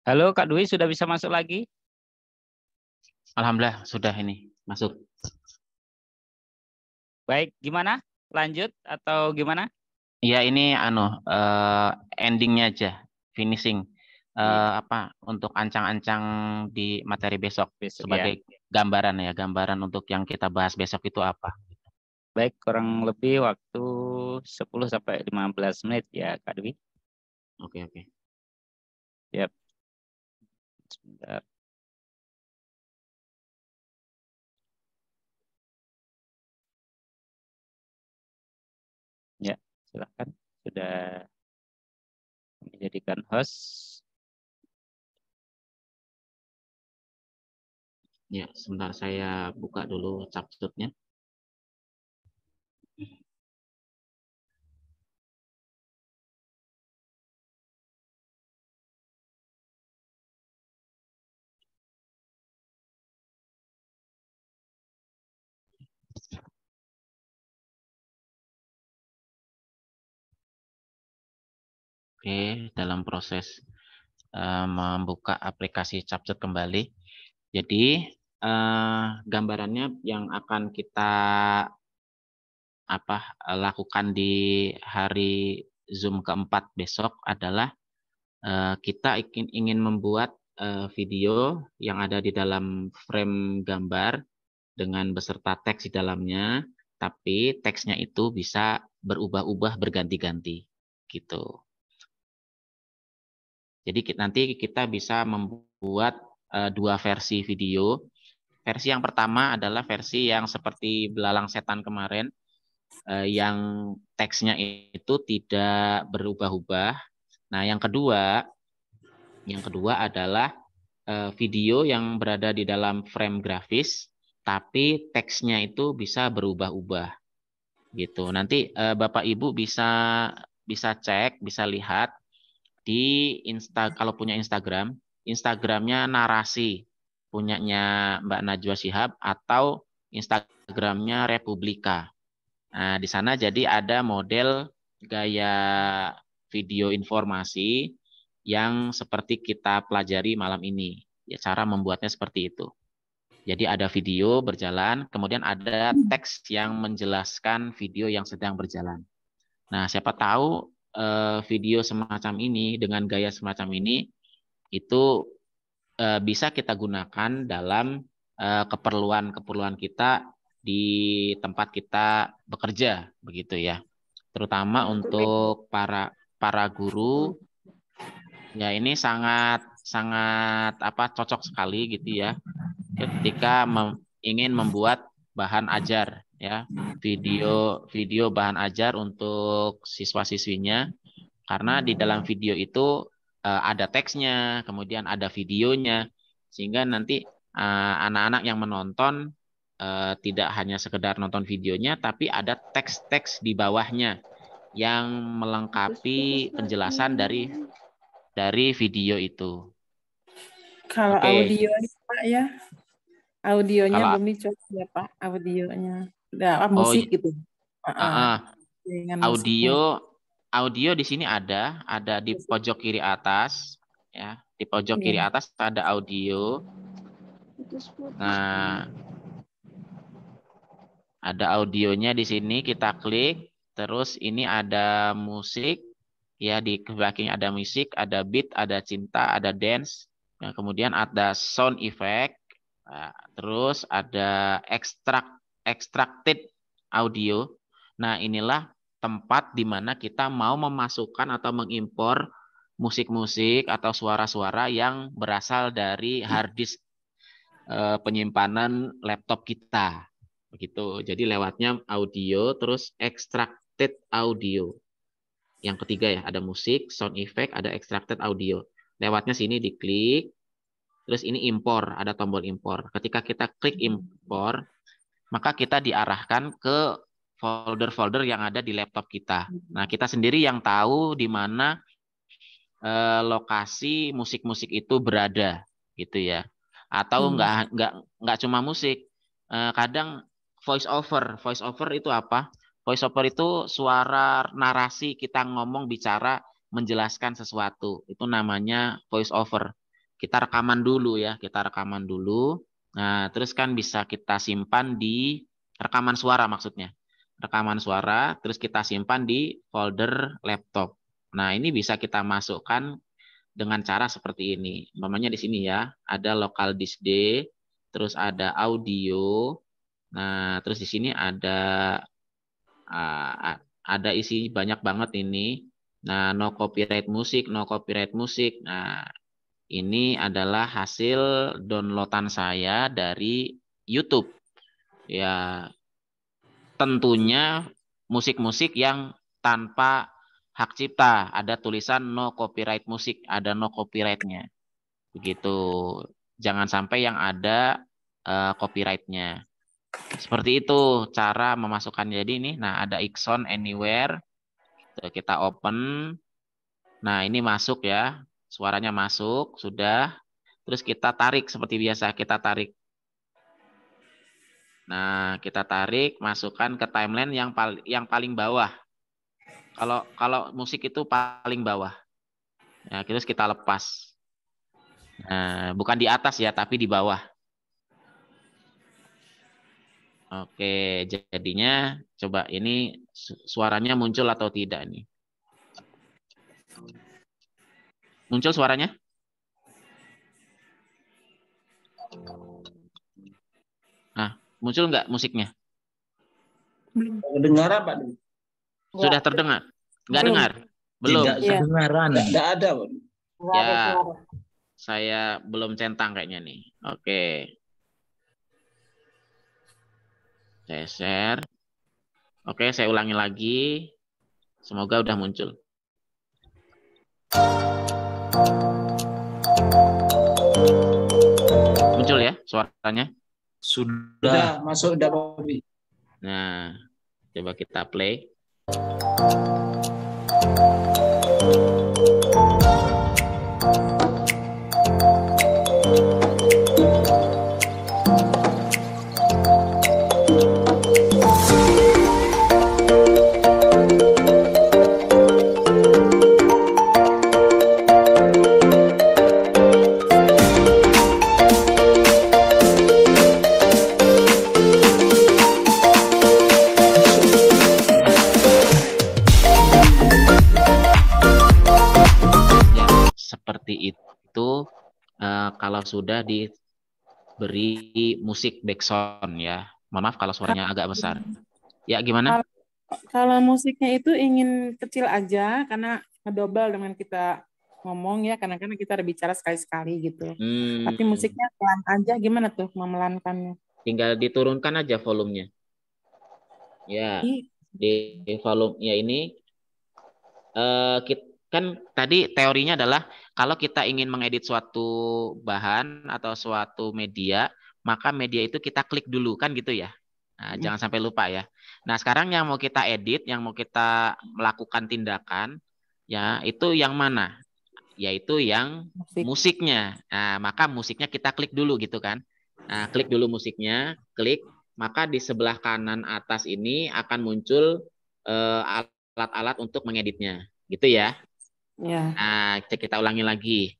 Halo Kak Dwi, sudah bisa masuk lagi? Alhamdulillah sudah ini masuk. Baik, gimana? Lanjut atau gimana? Iya ini endingnya aja, finishing. Apa untuk ancang-ancang di materi besok sebagai gambaran ya, gambaran untuk yang kita bahas besok itu apa? Baik, kurang lebih waktu 10 sampai 15 menit ya Kak Dwi. Oke. Yap. Sebentar. Ya, silakan. Sudah menjadikan host. Ya, sebentar saya buka dulu capcutnya. Oke, dalam proses membuka aplikasi CapCut kembali. Jadi gambarannya yang akan kita lakukan di hari Zoom keempat besok adalah kita ingin membuat video yang ada di dalam frame gambar dengan beserta teks di dalamnya, tapi teksnya itu bisa berubah-ubah berganti-ganti gitu. Jadi nanti kita bisa membuat dua versi video. Versi yang pertama adalah versi yang seperti Belalang Setan kemarin, yang teksnya itu tidak berubah-ubah. Nah, yang kedua adalah video yang berada di dalam frame grafis, tapi teksnya itu bisa berubah-ubah, gitu. Nanti Bapak Ibu bisa cek, bisa lihat di kalau punya Instagramnya Narasi, punyanya Mbak Najwa Shihab, atau Instagramnya Republika. Nah, di sana jadi ada model gaya video informasi yang seperti kita pelajari malam ini. Ya, cara membuatnya seperti itu. Jadi ada video berjalan, kemudian ada teks yang menjelaskan video yang sedang berjalan. Nah, siapa tahu video semacam ini dengan gaya semacam ini itu bisa kita gunakan dalam keperluan kita di tempat kita bekerja, begitu ya. Terutama untuk para guru, ya ini sangat cocok sekali gitu ya, ketika ingin membuat bahan ajar ya, video bahan ajar untuk siswa-siswinya, karena di dalam video itu ada teksnya, kemudian ada videonya, sehingga nanti anak-anak yang menonton tidak hanya sekedar nonton videonya, tapi ada teks-teks di bawahnya yang melengkapi penjelasan dari video itu. Kalau audionya Pak ya, audionya belum dicoba ya Pak, audionya. Musik gitu. Audio di sini ada di pojok kiri atas ya. Di pojok kiri atas ada audio. Nah, ada audionya di sini, kita klik, terus ini ada musik ya, di belakangnya ada musik, ada beat, ada cinta, ada dance. Nah, kemudian ada sound effect. Nah, terus ada extracted audio. Nah, inilah tempat di mana kita mau memasukkan atau mengimpor musik-musik atau suara-suara yang berasal dari hard disk penyimpanan laptop kita. Begitu. Jadi lewatnya audio, terus extracted audio. Yang ketiga ya, ada musik, sound effect, ada extracted audio. Lewatnya sini diklik, terus ini impor, ada tombol impor. Ketika kita klik impor, maka kita diarahkan ke folder-folder yang ada di laptop kita. Nah, kita sendiri yang tahu di mana lokasi musik-musik itu berada, gitu ya. Atau nggak cuma musik, kadang voice over itu apa? Voice over itu suara narasi kita ngomong, bicara, menjelaskan sesuatu. Itu namanya voice over. kita rekaman dulu ya, kita rekaman dulu. Nah, terus kan bisa kita simpan di rekaman suara maksudnya. Rekaman suara, terus kita simpan di folder laptop. Nah, ini bisa kita masukkan dengan cara seperti ini. Namanya di sini ya, ada local disk D, terus ada audio. Nah, terus di sini ada isi banyak banget ini. Nah, no copyright musik, no copyright musik. Nah, ini adalah hasil downloadan saya dari YouTube. Ya, tentunya musik-musik yang tanpa hak cipta. Ada tulisan no copyright musik, ada no copyrightnya. Begitu. Jangan sampai yang ada copyrightnya. Seperti itu cara memasukkan. Jadi ini, nah ada Ixon Anywhere. Kita open. Nah, ini masuk ya. Suaranya masuk, sudah. Terus kita tarik seperti biasa, kita tarik. Nah, kita tarik, masukkan ke timeline yang paling bawah. Kalau musik itu paling bawah. Nah, terus kita lepas. Nah, bukan di atas ya, tapi di bawah. Oke, jadinya coba ini suaranya muncul atau tidak nih. Muncul suaranya? Nah, muncul nggak musiknya? Dengar apa? Sudah terdengar? Nggak dengar? Belum? Tidak kedengaran. Tidak ada. Ya, saya belum centang kayaknya nih. Oke. Saya share. Oke, saya ulangi lagi. Semoga udah muncul. Muncul ya suaranya? Sudah masuk udah Bobby. Nah, coba kita play. Seperti itu kalau sudah diberi musik background ya. Mohon maaf kalau suaranya agak besar. Ya, gimana? Kalau musiknya itu ingin kecil aja karena ngedobel dengan kita ngomong ya, kadang-kadang kita ada bicara sekali-sekali gitu. Tapi musiknya pelan aja, gimana tuh memelankannya? Tinggal diturunkan aja volumenya. Ya, di volume ya ini kan tadi teorinya adalah kalau kita ingin mengedit suatu bahan atau suatu media, maka media itu kita klik dulu kan gitu ya. Nah, jangan sampai lupa ya. Nah, sekarang yang mau kita edit, yang mau kita melakukan tindakan, ya itu yang mana? Yaitu yang musiknya. Nah, maka musiknya kita klik dulu gitu kan. Nah, klik dulu musiknya, klik, maka di sebelah kanan atas ini akan muncul alat-alat untuk mengeditnya. Gitu ya. Nah, kita ulangi lagi.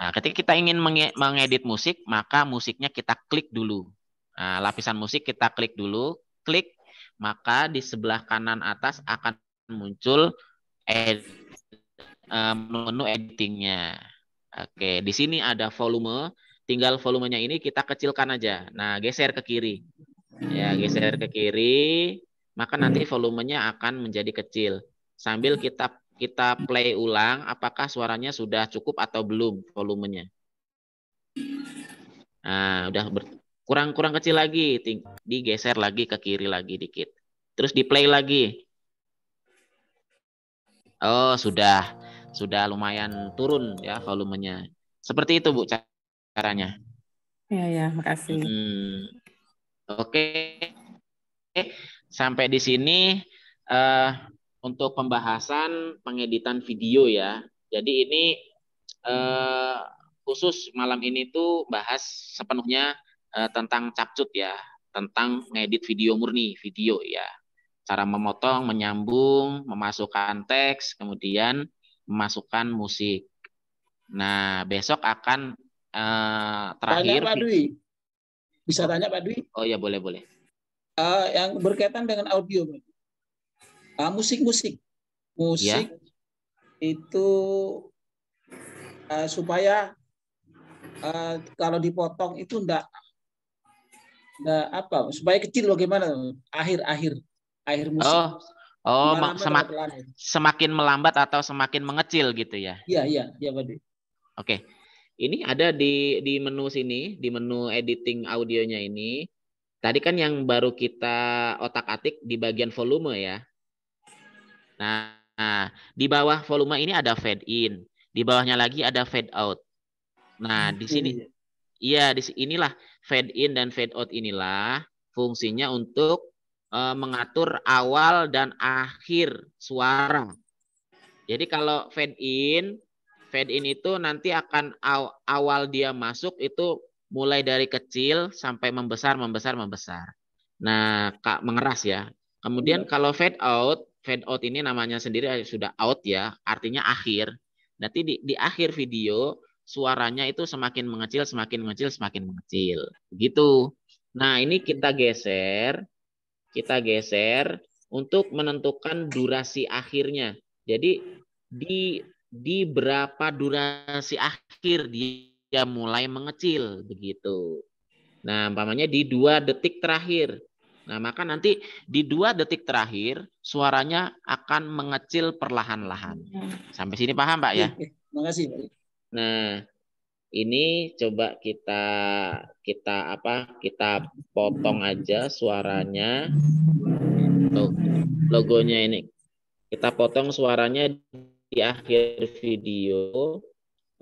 Nah, ketika kita ingin mengedit musik, maka musiknya kita klik dulu. Nah, lapisan musik kita klik dulu, klik, maka di sebelah kanan atas akan muncul menu editingnya. Oke, di sini ada volume, tinggal volumenya ini kita kecilkan aja. Nah, geser ke kiri. Ya, geser ke kiri, maka nanti volumenya akan menjadi kecil. Sambil kita play ulang apakah suaranya sudah cukup atau belum volumenya. Nah, udah kurang kecil lagi, digeser lagi ke kiri lagi dikit. Terus di play lagi. Oh, sudah lumayan turun ya volumenya. Seperti itu Bu caranya. Ya, makasih. Oke. Sampai di sini untuk pembahasan pengeditan video ya. Jadi ini khusus malam ini tuh bahas sepenuhnya tentang capcut ya, tentang ngedit video murni, video ya. Cara memotong, menyambung, memasukkan teks, kemudian memasukkan musik. Nah, besok akan terakhir. Tanya Pak Dwi. Bisa tanya Pak Dwi? Oh ya, boleh. Yang berkaitan dengan audio. Musik ya? Itu supaya kalau dipotong itu enggak apa, supaya kecil bagaimana akhir musik. Semakin melambat atau semakin mengecil gitu ya? Iya Pak Dwi. Oke. Ini ada di menu sini, di menu editing audionya ini. Tadi kan yang baru kita otak-atik di bagian volume ya. Nah, di bawah volume ini ada fade in, di bawahnya lagi ada fade out. Nah, di sini inilah fade in dan fade out inilah fungsinya untuk mengatur awal dan akhir suara. Jadi kalau fade in itu nanti akan awal dia masuk itu mulai dari kecil sampai membesar. Nah, Kak, mengeras ya. Kemudian kalau fade out ini namanya sendiri sudah out ya, artinya akhir. Nanti di akhir video suaranya itu semakin mengecil. Begitu. Nah, ini kita geser untuk menentukan durasi akhirnya. Jadi di berapa durasi akhir dia mulai mengecil begitu. Nah, umpamanya di 2 detik terakhir. Nah, maka nanti di 2 detik terakhir suaranya akan mengecil perlahan-lahan. Sampai sini paham, Pak ya? Terima kasih, Pak. Nah, ini coba kita potong aja suaranya. Logonya ini. Kita potong suaranya di akhir video.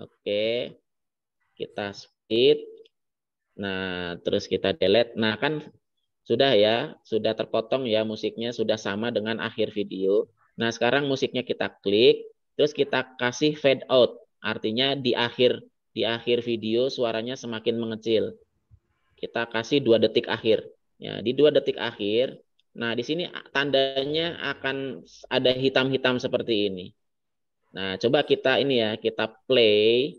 Oke. Kita split. Nah, terus kita delete. Nah, kan sudah ya, sudah terpotong ya musiknya, sudah sama dengan akhir video. Nah, sekarang musiknya kita klik, terus kita kasih fade out. Artinya di akhir video suaranya semakin mengecil. Kita kasih 2 detik akhir. Ya, di 2 detik akhir. Nah, di sini tandanya akan ada hitam-hitam seperti ini. Nah, coba kita play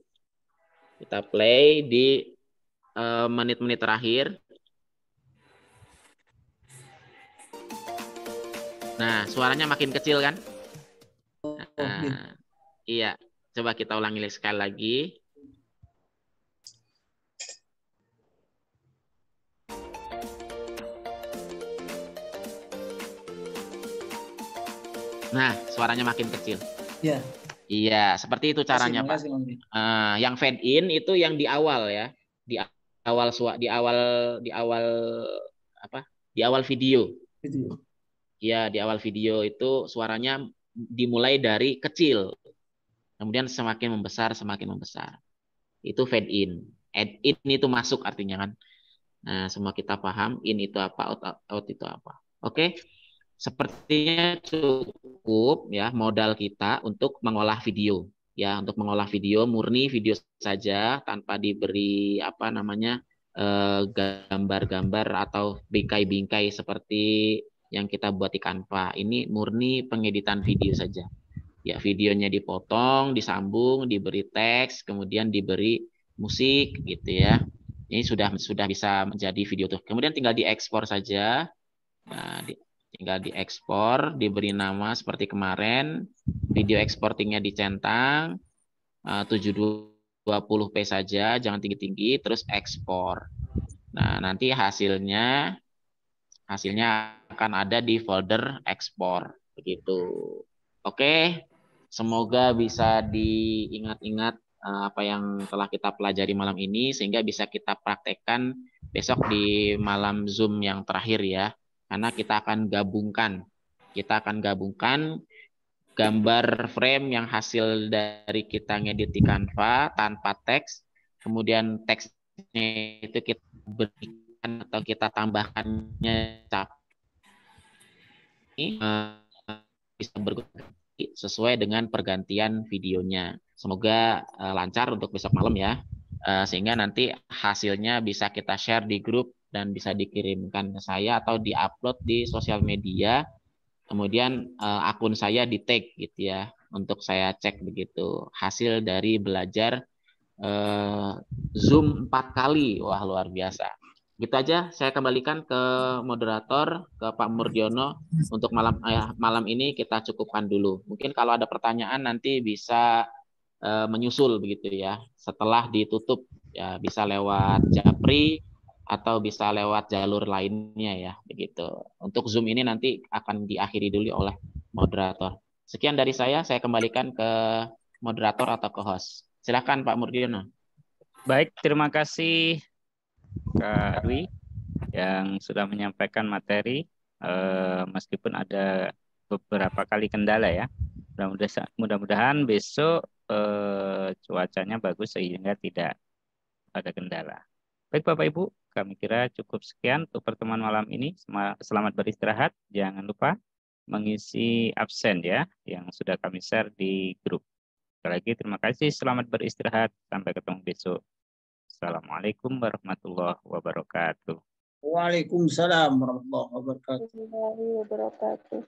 di menit-menit terakhir. Nah, suaranya makin kecil kan? Nah, iya. Coba kita ulangi sekali lagi. Nah, suaranya makin kecil. Iya. Iya, seperti itu caranya, Pak. Yang fade in itu yang di awal ya, di awal video. Ya, di awal video itu suaranya dimulai dari kecil, kemudian semakin membesar. Itu fade in. Add in itu masuk artinya kan. Nah, semua kita paham. In itu apa, out itu apa. Oke. Sepertinya cukup ya modal kita untuk mengolah video ya, untuk mengolah video murni video saja tanpa diberi gambar-gambar atau bingkai-bingkai seperti yang kita buat di Canva. Ini murni pengeditan video saja. Ya, videonya dipotong, disambung, diberi teks, kemudian diberi musik gitu ya. Ini sudah bisa menjadi video tuh. Kemudian tinggal diekspor saja. Nah, tinggal diekspor, diberi nama seperti kemarin, video exportingnya dicentang, 720p saja, jangan tinggi-tinggi, terus ekspor. Nah, nanti hasilnya akan ada di folder ekspor, begitu. Oke, semoga bisa diingat-ingat apa yang telah kita pelajari malam ini, sehingga bisa kita praktekkan besok di malam Zoom yang terakhir ya. Karena kita akan gabungkan gambar frame yang hasil dari kita ngedit di Canva tanpa teks, kemudian teksnya itu kita berikan atau kita tambahkannya bisa berganti sesuai dengan pergantian videonya. Semoga lancar untuk besok malam ya, sehingga nanti hasilnya bisa kita share di grup dan bisa dikirimkan ke saya atau diupload di sosial media, kemudian akun saya di tag gitu ya. untuk saya cek begitu. Hasil dari belajar Zoom 4 kali. Wah, luar biasa. Gitu aja, saya kembalikan ke moderator, ke Pak Murdiono. Untuk malam ini kita cukupkan dulu. Mungkin kalau ada pertanyaan nanti bisa menyusul begitu ya. Setelah ditutup ya, bisa lewat Japri atau bisa lewat jalur lainnya ya, begitu. Untuk Zoom ini nanti akan diakhiri dulu oleh moderator. Sekian dari saya kembalikan ke moderator atau ke host. Silakan Pak Murdiono. Baik, terima kasih Kak Dwi yang sudah menyampaikan materi, meskipun ada beberapa kali kendala ya. Mudah-mudahan besok cuacanya bagus sehingga tidak ada kendala. Baik Bapak Ibu, kami kira cukup sekian untuk pertemuan malam ini. Selamat beristirahat. Jangan lupa mengisi absen ya yang sudah kami share di grup. Sekali lagi terima kasih. Selamat beristirahat. Sampai ketemu besok. Assalamualaikum warahmatullahi wabarakatuh. Waalaikumsalam warahmatullahi wabarakatuh.